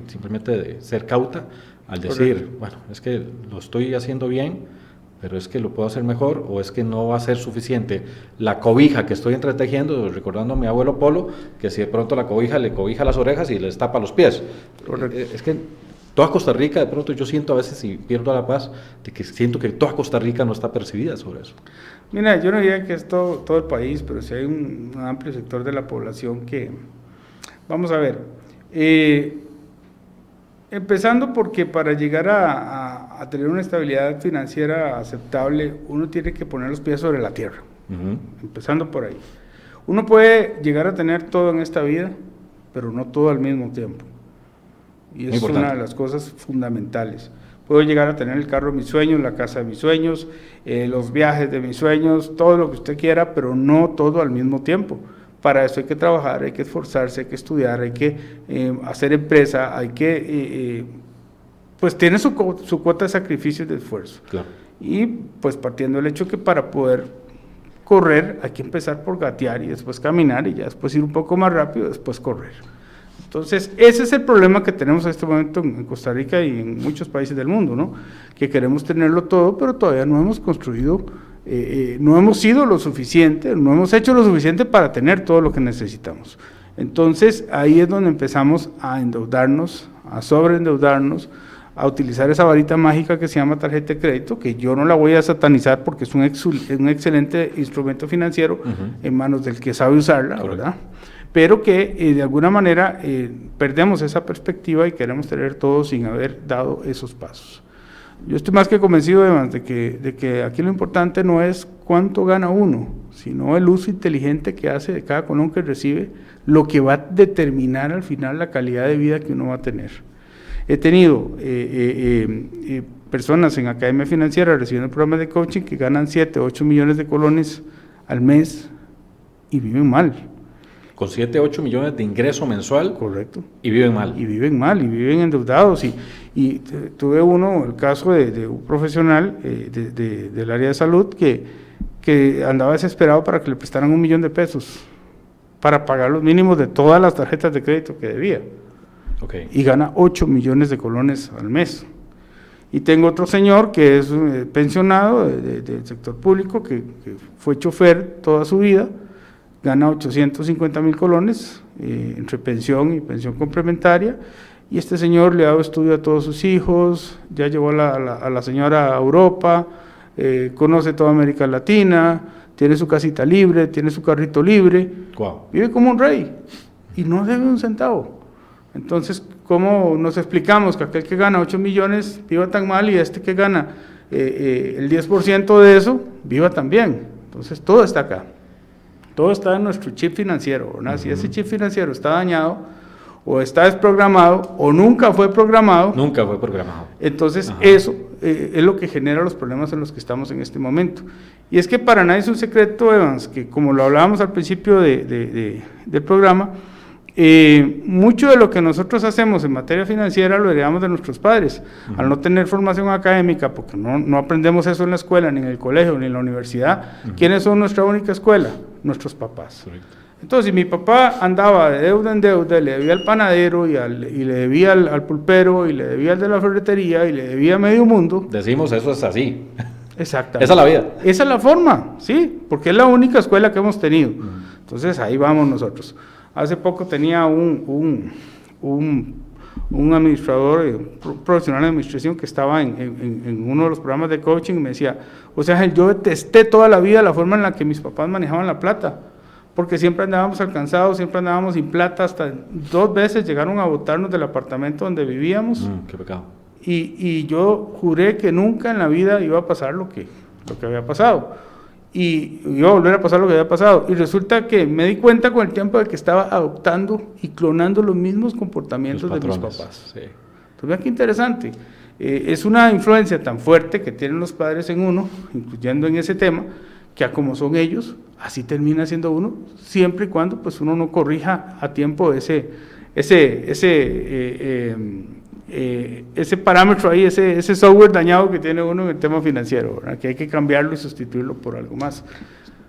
Speaker 2: simplemente de ser cauta al decir, correcto, bueno, es que lo estoy haciendo bien, pero es que lo puedo hacer mejor, o es que no va a ser suficiente la cobija que estoy entretejiendo, recordando a mi abuelo Polo, que si de pronto la cobija le cobija las orejas y les tapa los pies. Es que toda Costa Rica, de pronto yo siento a veces, y pierdo la paz, de que siento que toda Costa Rica no está percibida sobre eso.
Speaker 3: Mira, yo no diría que es todo el país, pero sí hay un amplio sector de la población que, vamos a ver, empezando porque para llegar a tener una estabilidad financiera aceptable, uno tiene que poner los pies sobre la tierra, empezando por ahí. Uno puede llegar a tener todo en esta vida, pero no todo al mismo tiempo, y eso es una de las cosas fundamentales. Puedo llegar a tener el carro de mis sueños, la casa de mis sueños, los viajes de mis sueños, todo lo que usted quiera, pero no todo al mismo tiempo. Para eso hay que trabajar, hay que esforzarse, hay que estudiar, hay que hacer empresa, hay que, pues tiene su cuota de sacrificio y de esfuerzo. Claro. Y pues partiendo del hecho que para poder correr hay que empezar por gatear y después caminar y ya después ir un poco más rápido, después correr. Entonces, ese es el problema que tenemos en este momento en Costa Rica y en muchos países del mundo, ¿no? Que queremos tenerlo todo, pero todavía no hemos construido, no hemos sido lo suficiente, no hemos hecho lo suficiente para tener todo lo que necesitamos. Entonces, ahí es donde empezamos a endeudarnos, a sobreendeudarnos, a utilizar esa varita mágica que se llama tarjeta de crédito, que yo no la voy a satanizar porque es un excelente instrumento financiero en manos del que sabe usarla, correcto, ¿verdad? Pero que de alguna manera perdemos esa perspectiva y queremos tener todo sin haber dado esos pasos. Yo estoy más que convencido, Evans, de que aquí lo importante no es cuánto gana uno, sino el uso inteligente que hace de cada colón que recibe, lo que va a determinar al final la calidad de vida que uno va a tener. He tenido personas en Academia Financiera recibiendo programas de coaching que ganan 7, 8 millones de colones al mes y viven mal.
Speaker 2: Con 7, 8 millones de ingreso mensual.
Speaker 3: Correcto.
Speaker 2: Y viven mal.
Speaker 3: Y viven mal, y viven endeudados. Y tuve el caso de un profesional del área de salud que andaba desesperado para que le prestaran $1 millón para pagar los mínimos de todas las tarjetas de crédito que debía.
Speaker 2: Okay.
Speaker 3: Y gana 8 millones de colones al mes. Y tengo otro señor que es pensionado del sector público, que fue chofer toda su vida, gana 850,000 colones entre pensión y pensión complementaria, y este señor le ha dado estudio a todos sus hijos, ya llevó a la señora a Europa, conoce toda América Latina, tiene su casita libre, tiene su carrito libre,
Speaker 2: wow.
Speaker 3: Vive como un rey y no debe un centavo. Entonces, ¿cómo nos explicamos que aquel que gana 8 millones viva tan mal y este que gana el 10% de eso viva tan bien? Entonces, todo está acá. Todo está en nuestro chip financiero, ¿verdad? Uh-huh. Si ese chip financiero está dañado, o está desprogramado, o nunca fue programado.
Speaker 2: Nunca fue programado.
Speaker 3: Entonces,
Speaker 2: Ajá.
Speaker 3: Eso es lo que genera los problemas en los que estamos en este momento. Y es que para nadie es un secreto, Evans, que como lo hablábamos al principio del programa, mucho de lo que nosotros hacemos en materia financiera lo heredamos de nuestros padres. Uh-huh. Al no tener formación académica, porque no aprendemos eso en la escuela, ni en el colegio, ni en la universidad, uh-huh. ¿Quiénes son nuestra única escuela? Nuestros papás. Correcto. Entonces, mi papá andaba de deuda en deuda, le debía al panadero, y le debía al pulpero, y le debía al de la ferretería, y le debía a medio mundo.
Speaker 2: Decimos, eso es así.
Speaker 3: Exactamente.
Speaker 2: Esa es la vida.
Speaker 3: Esa es la forma, sí, porque es la única escuela que hemos tenido. Uh-huh. Entonces, ahí vamos nosotros. Hace poco tenía un administrador, un profesional de administración que estaba en uno de los programas de coaching y me decía, o sea, yo detesté toda la vida la forma en la que mis papás manejaban la plata, porque siempre andábamos alcanzados, siempre andábamos sin plata, hasta 2 veces llegaron a botarnos del apartamento donde vivíamos.
Speaker 2: Qué pecado.
Speaker 3: Y yo juré que nunca en la vida iba a pasar lo que había pasado. Y iba a volver a pasar lo que había pasado. Y resulta que me di cuenta con el tiempo de que estaba adoptando y clonando los mismos comportamientos de mis papás. Sí. Entonces, vean qué interesante. Es una influencia tan fuerte que tienen los padres en uno, incluyendo en ese tema, que a como son ellos, así termina siendo uno, siempre y cuando pues uno no corrija a tiempo ese parámetro ahí, ese software dañado que tiene uno en el tema financiero, ¿verdad? Que hay que cambiarlo y sustituirlo por algo más.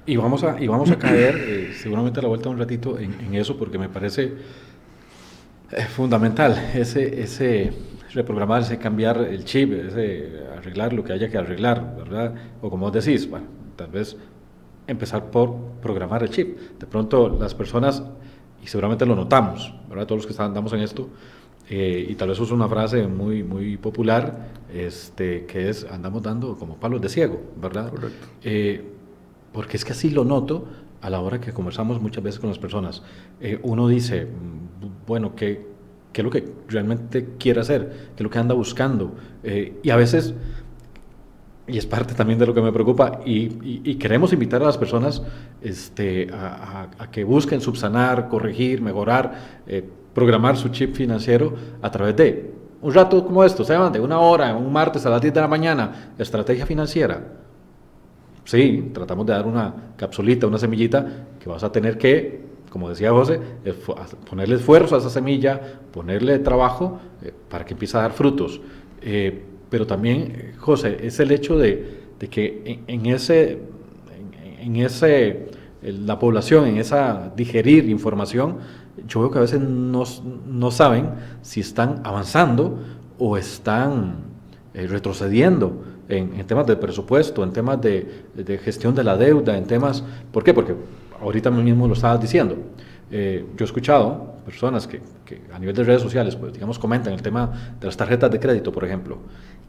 Speaker 2: Y vamos a caer seguramente a la vuelta un ratito en eso, porque me parece fundamental ese reprogramar, ese cambiar el chip, ese arreglar lo que haya que arreglar, ¿verdad? O como vos decís, bueno, tal vez empezar por programar el chip. De pronto las personas, y seguramente lo notamos, ¿verdad? Todos los que andamos en esto, y tal vez uso una frase muy, muy popular, que es, andamos dando como palos de ciego, ¿verdad?
Speaker 3: Correcto.
Speaker 2: Porque es que así lo noto a la hora que conversamos muchas veces con las personas. Uno dice, bueno, ¿qué es lo que realmente quiere hacer? ¿Qué es lo que anda buscando? Y a veces, y es parte también de lo que me preocupa, y queremos invitar a las personas a que busquen subsanar, corregir, mejorar, programar su chip financiero a través de un rato como esto, se llaman de 1 hora, un martes a las 10 de la mañana, estrategia financiera. Sí, tratamos de dar una capsulita, una semillita que vas a tener que, como decía José, ponerle esfuerzo a esa semilla, ponerle trabajo para que empiece a dar frutos. Pero también, José, es el hecho de que la población, en esa digerir información, yo veo que a veces no saben si están avanzando o están retrocediendo en temas de presupuesto, en temas de gestión de la deuda, en temas... ¿Por qué? Porque ahorita mismo lo estabas diciendo. Yo he escuchado personas que a nivel de redes sociales, pues digamos, comentan el tema de las tarjetas de crédito, por ejemplo,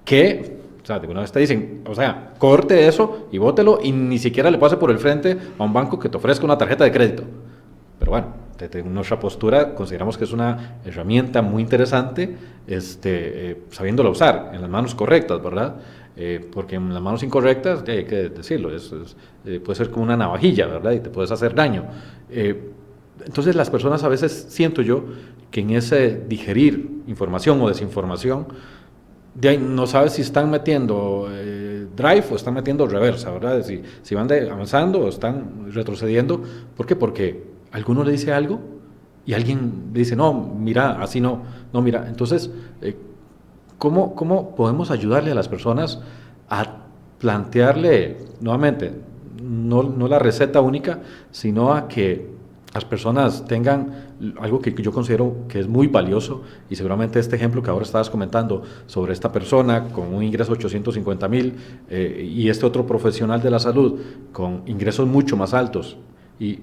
Speaker 2: que, o sea, de una vez te dicen, o sea, corte eso y bótelo y ni siquiera le pase por el frente a un banco que te ofrezca una tarjeta de crédito. Pero bueno, desde nuestra postura consideramos que es una herramienta muy interesante, sabiéndola usar en las manos correctas, ¿verdad? porque en las manos incorrectas, hay que decirlo, puede ser como una navajilla, ¿verdad? Y te puedes hacer daño. Entonces las personas a veces, siento yo, que en ese digerir información o desinformación, de ahí no sabes si están metiendo drive o están metiendo reversa, ¿verdad? Si van avanzando o están retrocediendo. ¿Por qué? Porque alguno le dice algo y alguien dice, no, mira, así no, mira. Entonces, ¿cómo podemos ayudarle a las personas a plantearle, nuevamente, no la receta única, sino a que las personas tengan algo que yo considero que es muy valioso, y seguramente este ejemplo que ahora estabas comentando sobre esta persona con un ingreso de 850,000 y este otro profesional de la salud con ingresos mucho más altos y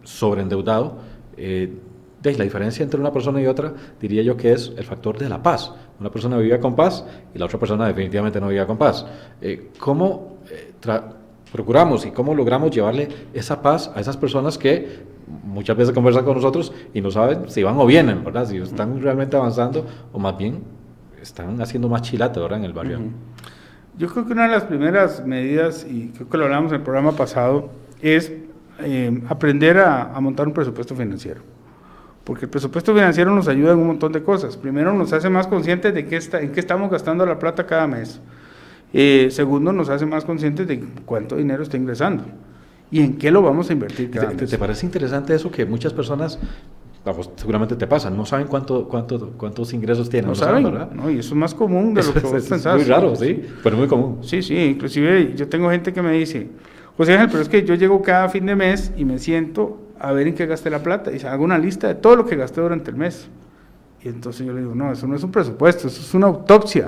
Speaker 2: sobreendeudado, la diferencia entre una persona y otra, diría yo que es el factor de la paz. Una persona vivía con paz y la otra persona definitivamente no vivía con paz. ¿Cómo procuramos y cómo logramos llevarle esa paz a esas personas que muchas veces conversan con nosotros y no saben si van o vienen, ¿verdad? Si están realmente avanzando o más bien están haciendo más chilate ahora en el barrio?
Speaker 3: Yo creo que una de las primeras medidas, y creo que lo hablamos en el programa pasado, es aprender a montar un presupuesto financiero. Porque el presupuesto financiero nos ayuda en un montón de cosas. Primero, nos hace más conscientes de en qué estamos gastando la plata cada mes. Segundo, nos hace más conscientes de cuánto dinero está ingresando y en qué lo vamos a invertir cada mes.
Speaker 2: ¿Te parece interesante eso que muchas personas, seguramente te pasa, no saben cuántos ingresos tienen?
Speaker 3: No saben,
Speaker 2: ¿verdad?
Speaker 3: ¿no? Y eso es más común de lo que vos pensás.
Speaker 2: Es muy raro, sí, pero muy común.
Speaker 3: Sí, inclusive yo tengo gente que me dice, José Ángel, pero es que yo llego cada fin de mes y me siento a ver en qué gasté la plata, y hago una lista de todo lo que gasté durante el mes. Y entonces yo le digo, no, eso no es un presupuesto, eso es una autopsia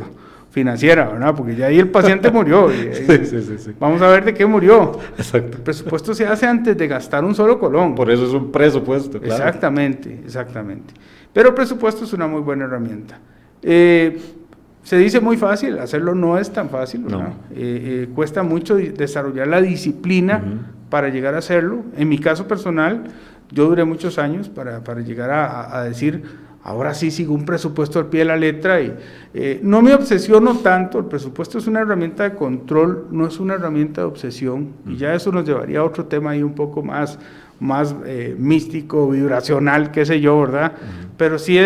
Speaker 3: financiera, ¿verdad? Porque ya ahí el paciente murió. Y
Speaker 2: sí.
Speaker 3: Vamos a ver de qué murió.
Speaker 2: Exacto.
Speaker 3: El presupuesto se hace antes de gastar un solo colón.
Speaker 2: Por eso es un presupuesto, claro.
Speaker 3: Exactamente. Pero el presupuesto es una muy buena herramienta. Se dice muy fácil, hacerlo no es tan fácil, ¿verdad? No. Cuesta mucho desarrollar la disciplina para llegar a hacerlo. En mi caso personal, yo duré muchos años para llegar a decir, ahora sí sigo un presupuesto al pie de la letra, y no me obsesiono tanto. El presupuesto es una herramienta de control, no es una herramienta de obsesión, y ya eso nos llevaría a otro tema ahí un poco más místico, vibracional, qué sé yo, ¿verdad? Pero sí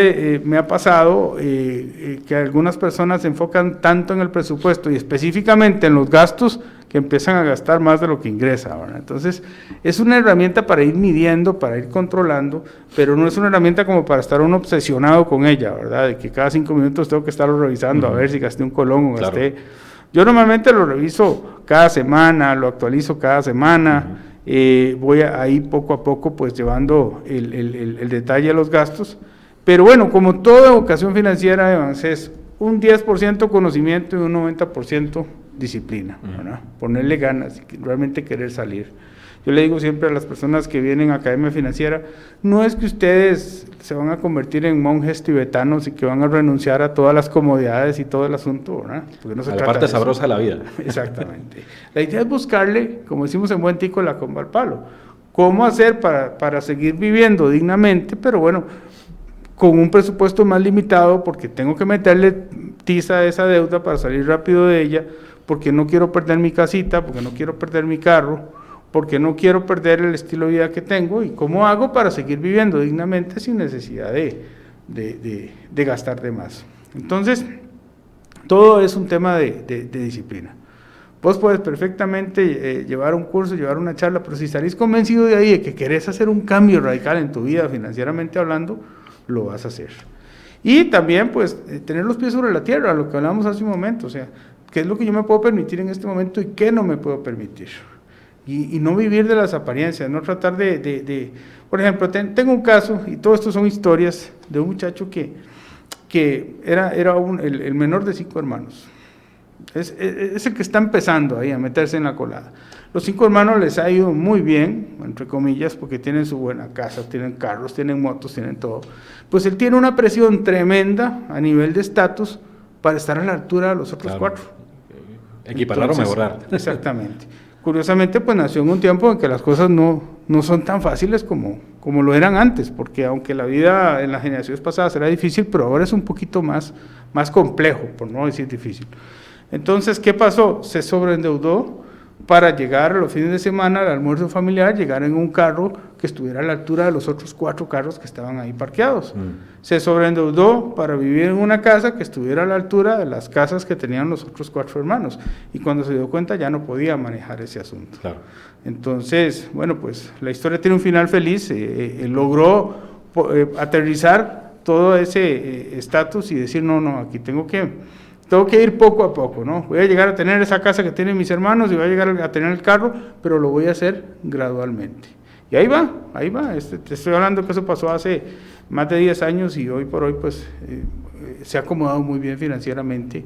Speaker 3: me ha pasado que algunas personas se enfocan tanto en el presupuesto y específicamente en los gastos, que empiezan a gastar más de lo que ingresa, ¿verdad? Entonces, es una herramienta para ir midiendo, para ir controlando, pero no es una herramienta como para estar uno obsesionado con ella, ¿verdad? De que cada 5 minutos tengo que estarlo revisando a ver si gasté un colón o gasté. Claro. Yo normalmente lo reviso cada semana, lo actualizo cada semana. Voy ahí poco a poco pues llevando el detalle de los gastos, pero bueno, como toda educación financiera, Evans, es un 10% conocimiento y un 90% disciplina, ¿verdad? Ponerle ganas y realmente querer salir. Yo le digo siempre a las personas que vienen a Academia Financiera, no es que ustedes se van a convertir en monjes tibetanos y que van a renunciar a todas las comodidades y todo el asunto, ¿verdad? Porque no se trata
Speaker 2: la parte
Speaker 3: de eso.
Speaker 2: sabrosa de la vida.
Speaker 3: Exactamente. La idea es buscarle, como decimos en buen tico, la comba al palo. ¿Cómo hacer para seguir viviendo dignamente? Pero bueno, con un presupuesto más limitado, porque tengo que meterle tiza a esa deuda para salir rápido de ella, porque no quiero perder mi casita, porque no quiero perder mi carro, porque no quiero perder el estilo de vida que tengo. ¿Y cómo hago para seguir viviendo dignamente sin necesidad de gastar de más? Entonces, todo es un tema de disciplina. Vos puedes perfectamente llevar un curso, llevar una charla, pero si salís convencido de ahí de que querés hacer un cambio radical en tu vida, financieramente hablando, lo vas a hacer. Y también, pues, tener los pies sobre la tierra, lo que hablamos hace un momento, o sea, qué es lo que yo me puedo permitir en este momento y qué no me puedo permitir. Y no vivir de las apariencias, no tratar por ejemplo, tengo un caso, y todo esto son historias, de un muchacho que era el menor de 5 hermanos. Es el que está empezando ahí a meterse en la colada. Los 5 hermanos les ha ido muy bien, entre comillas, porque tienen su buena casa, tienen carros, tienen motos, tienen todo. Pues él tiene una presión tremenda a nivel de estatus para estar a la altura de los otros 4.
Speaker 2: Equiparar o mejorar.
Speaker 3: Exactamente. Curiosamente, pues nació en un tiempo en que las cosas no son tan fáciles como lo eran antes, porque aunque la vida en las generaciones pasadas era difícil, pero ahora es un poquito más complejo, por no decir difícil. Entonces, ¿qué pasó? Se sobreendeudó para llegar a los fines de semana al almuerzo familiar, llegar en un carro que estuviera a la altura de los otros 4 carros que estaban ahí parqueados. Se sobreendeudó para vivir en una casa que estuviera a la altura de las casas que tenían los otros 4 hermanos. Y cuando se dio cuenta ya no podía manejar ese asunto.
Speaker 2: Claro.
Speaker 3: Entonces, bueno, pues la historia tiene un final feliz. Logró aterrizar todo ese estatus y decir, no, aquí tengo que ir poco a poco, ¿no? Voy a llegar a tener esa casa que tienen mis hermanos y voy a llegar a tener el carro, pero lo voy a hacer gradualmente. Y ahí va. Te estoy hablando que eso pasó hace más de 10 años y hoy por hoy pues se ha acomodado muy bien financieramente.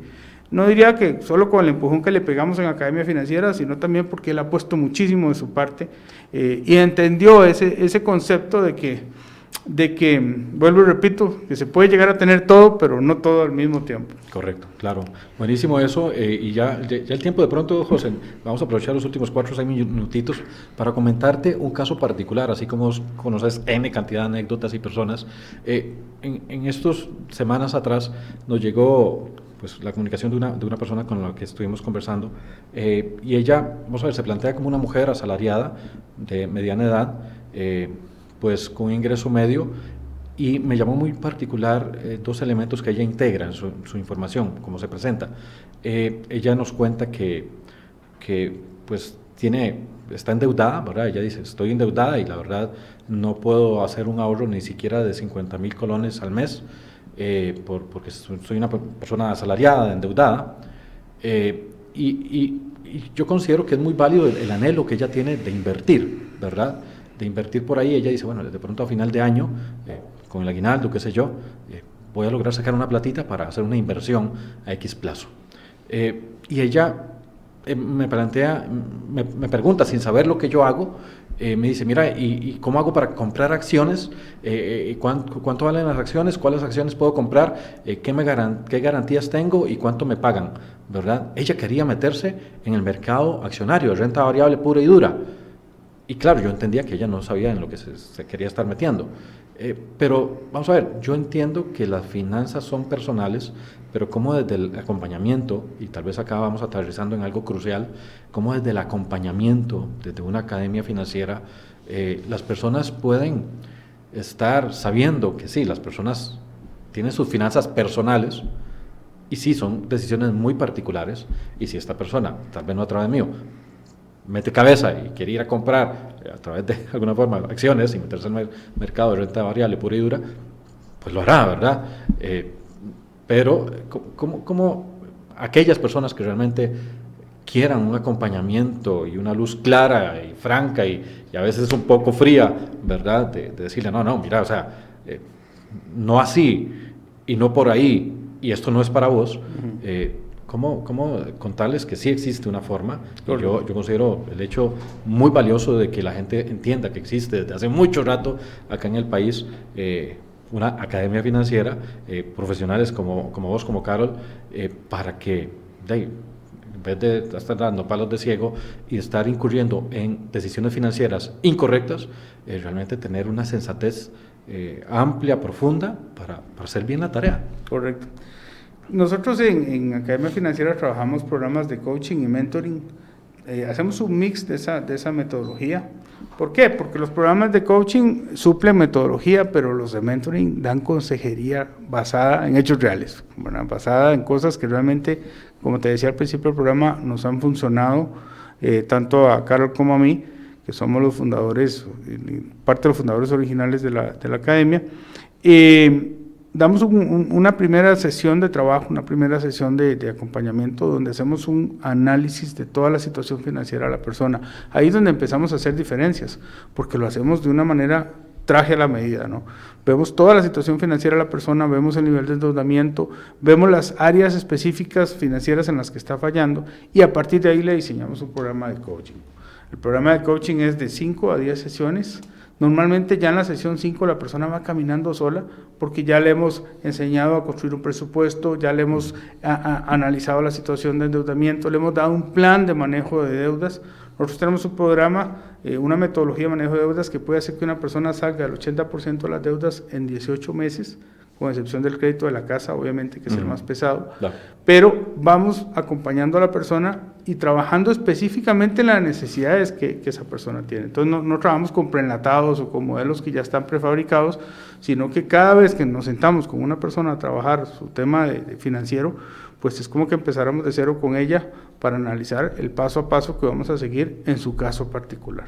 Speaker 3: No diría que solo con el empujón que le pegamos en Academia Financiera, sino también porque él ha puesto muchísimo de su parte y entendió ese concepto de que, vuelvo y repito, que se puede llegar a tener todo, pero no todo al mismo tiempo.
Speaker 2: Correcto, claro. Buenísimo eso. Y ya el tiempo de pronto, José, vamos a aprovechar los últimos 4 o 6 minutitos para comentarte un caso particular, así como conoces N cantidad de anécdotas y personas. En estas semanas atrás nos llegó pues la comunicación de una persona con la que estuvimos conversando, y ella, vamos a ver, se plantea como una mujer asalariada de mediana edad, pues con un ingreso medio, y me llamó muy particular 2 elementos que ella integra en su información, cómo se presenta. Ella nos cuenta que pues está endeudada, ¿verdad? Ella dice, estoy endeudada y la verdad no puedo hacer un ahorro ni siquiera de 50,000 colones al mes, porque soy una persona asalariada, endeudada, y yo considero que es muy válido el anhelo que ella tiene de invertir, ¿verdad? De invertir por ahí. Ella dice, bueno, de pronto a final de año, con el aguinaldo, qué sé yo, voy a lograr sacar una platita para hacer una inversión a X plazo. Y ella me pregunta, sin saber lo que yo hago, me dice, mira, ¿y cómo hago para comprar acciones? ¿Cuánto valen las acciones? ¿Cuáles acciones puedo comprar? ¿Qué garantías tengo? ¿Y cuánto me pagan? ¿Verdad? Ella quería meterse en el mercado accionario, de renta variable pura y dura. Y claro, yo entendía que ella no sabía en lo que se quería estar metiendo. Pero vamos a ver, yo entiendo que las finanzas son personales, pero como desde el acompañamiento, y tal vez acá vamos aterrizando en algo crucial, como desde el acompañamiento, desde una academia financiera, las personas pueden estar sabiendo que sí, las personas tienen sus finanzas personales, y sí, son decisiones muy particulares, y si esta persona, tal vez no a través mío, mete cabeza y quiere ir a comprar a través de alguna forma acciones y meterse en el mercado de renta variable pura y dura, pues lo hará, ¿verdad? Pero como aquellas personas que realmente quieran un acompañamiento y una luz clara y franca y a veces un poco fría, ¿verdad? De decirle, no, mira, o sea, no así y no por ahí, y esto no es para vos. ¿Cómo contarles que sí existe una forma? Yo considero el hecho muy valioso de que la gente entienda que existe desde hace mucho rato acá en el país una academia financiera, profesionales como vos, como Carol, para que en vez de estar dando palos de ciego y estar incurriendo en decisiones financieras incorrectas, realmente tener una sensatez amplia, profunda, para hacer bien la tarea.
Speaker 3: Correcto. Nosotros en Academia Financiera trabajamos programas de coaching y mentoring. Hacemos un mix de esa metodología. ¿Por qué? Porque los programas de coaching suplen metodología, pero los de mentoring dan consejería basada en hechos reales, ¿verdad? Basada en cosas que realmente, como te decía al principio del programa, nos han funcionado tanto a Carol como a mí, que somos los fundadores, parte de los fundadores originales de la academia. Damos una primera sesión de trabajo, una primera sesión de acompañamiento, donde hacemos un análisis de toda la situación financiera de la persona. Ahí es donde empezamos a hacer diferencias, porque lo hacemos de una manera traje a la medida, ¿no? Vemos toda la situación financiera de la persona, vemos el nivel de endeudamiento, vemos las áreas específicas financieras en las que está fallando, y a partir de ahí le diseñamos un programa de coaching. El programa de coaching es de 5 a 10 sesiones. Normalmente ya en la sesión 5 la persona va caminando sola, porque ya le hemos enseñado a construir un presupuesto, ya le hemos analizado la situación de endeudamiento, le hemos dado un plan de manejo de deudas. Nosotros tenemos un programa, una metodología de manejo de deudas que puede hacer que una persona salga del 80% de las deudas en 18 meses, con excepción del crédito de la casa, obviamente que es el más pesado,
Speaker 2: Claro.
Speaker 3: pero vamos acompañando a la persona y trabajando específicamente en las necesidades que esa persona tiene. Entonces no trabajamos con preenlatados o con modelos que ya están prefabricados, sino que cada vez que nos sentamos con una persona a trabajar su tema de financiero, pues es como que empezáramos de cero con ella para analizar el paso a paso que vamos a seguir en su caso particular.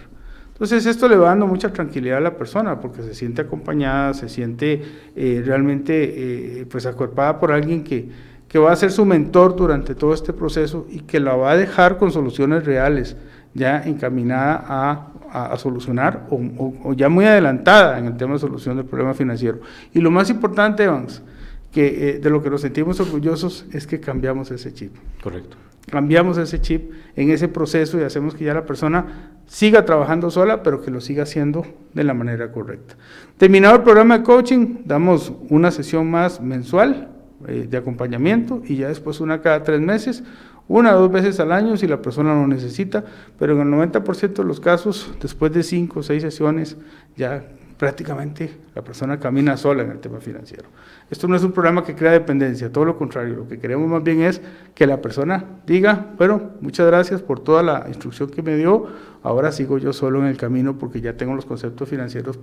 Speaker 3: Entonces esto le va dando mucha tranquilidad a la persona porque se siente acompañada, se siente realmente pues acuerpada por alguien que va a ser su mentor durante todo este proceso y que la va a dejar con soluciones reales, ya encaminada a solucionar o ya muy adelantada en el tema de solución del problema financiero. Y lo más importante, Evans, que de lo que nos sentimos orgullosos es que cambiamos ese chip.
Speaker 2: Correcto.
Speaker 3: Cambiamos ese chip en ese proceso y hacemos que ya la persona siga trabajando sola, pero que lo siga haciendo de la manera correcta. Terminado el programa de coaching, damos una sesión más mensual de acompañamiento y ya después una cada 3 meses, 1 o 2 veces al año si la persona lo necesita, pero en el 90% de los casos, después de 5 o 6 sesiones, ya prácticamente la persona camina sola en el tema financiero. Esto no es un programa que crea dependencia, todo lo contrario, lo que queremos más bien es que la persona diga, bueno, muchas gracias por toda la instrucción que me dio, ahora sigo yo solo en el camino porque ya tengo los conceptos financieros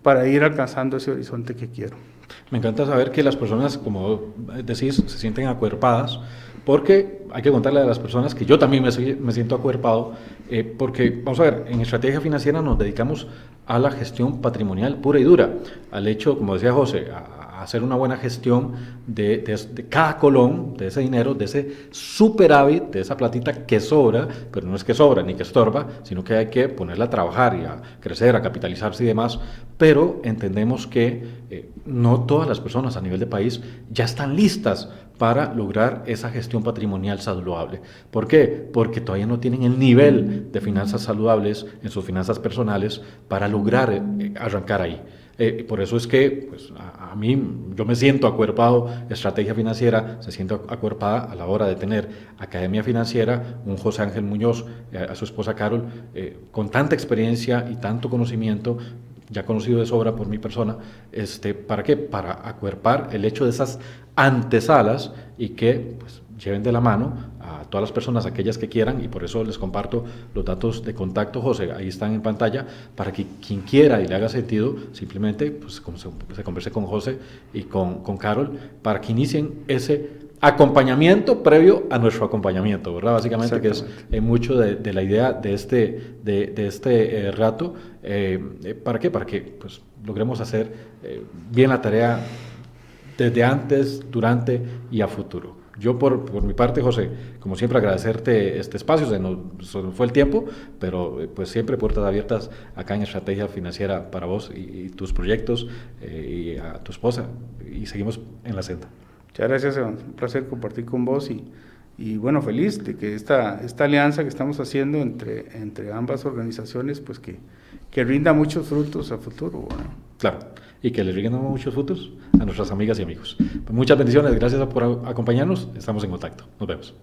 Speaker 3: para ir alcanzando ese horizonte que quiero.
Speaker 2: Me encanta saber que las personas, como decís, se sienten acuerpadas, porque hay que contarle a las personas que yo también me siento acuerpado, porque, vamos a ver, en estrategia financiera nos dedicamos a la gestión patrimonial pura y dura, al hecho, como decía José, a hacer una buena gestión de cada colón, de ese dinero, de ese superávit, de esa platita que sobra, pero no es que sobra ni que estorba, sino que hay que ponerla a trabajar y a crecer, a capitalizarse y demás, pero entendemos que no todas las personas a nivel de país ya están listas para lograr esa gestión patrimonial saludable. ¿Por qué? Porque todavía no tienen el nivel de finanzas saludables en sus finanzas personales para lograr arrancar ahí. Por eso es que pues, a mí, yo me siento acuerpado, estrategia financiera, se siente acuerpada a la hora de tener Academia Financiera, un José Ángel Muñoz, a su esposa Carol, con tanta experiencia y tanto conocimiento, ya conocido de sobra por mi persona, ¿para qué? Para acuerpar el hecho de esas antesalas y que pues, lleven de la mano a todas las personas, aquellas que quieran, y por eso les comparto los datos de contacto, José, ahí están en pantalla, para que quien quiera y le haga sentido, simplemente pues, se converse con José y con Carol, para que inicien ese acompañamiento previo a nuestro acompañamiento, ¿verdad? Básicamente, que es mucho de la idea de este rato. ¿Para qué? Para que pues, logremos hacer bien la tarea desde antes, durante y a futuro. Yo por mi parte, José, como siempre agradecerte este espacio, se nos fue el tiempo, pero pues siempre puertas abiertas acá en Estrategia Financiera para vos y tus proyectos y a tu esposa, y seguimos en la senda.
Speaker 3: Muchas gracias, Evans. Un placer compartir con vos y bueno, feliz de que esta alianza que estamos haciendo entre ambas organizaciones, pues que rinda muchos frutos a futuro. Bueno.
Speaker 2: Claro, y que les rindan muchos frutos a nuestras amigas y amigos. Pues muchas bendiciones, gracias por acompañarnos, estamos en contacto, nos vemos.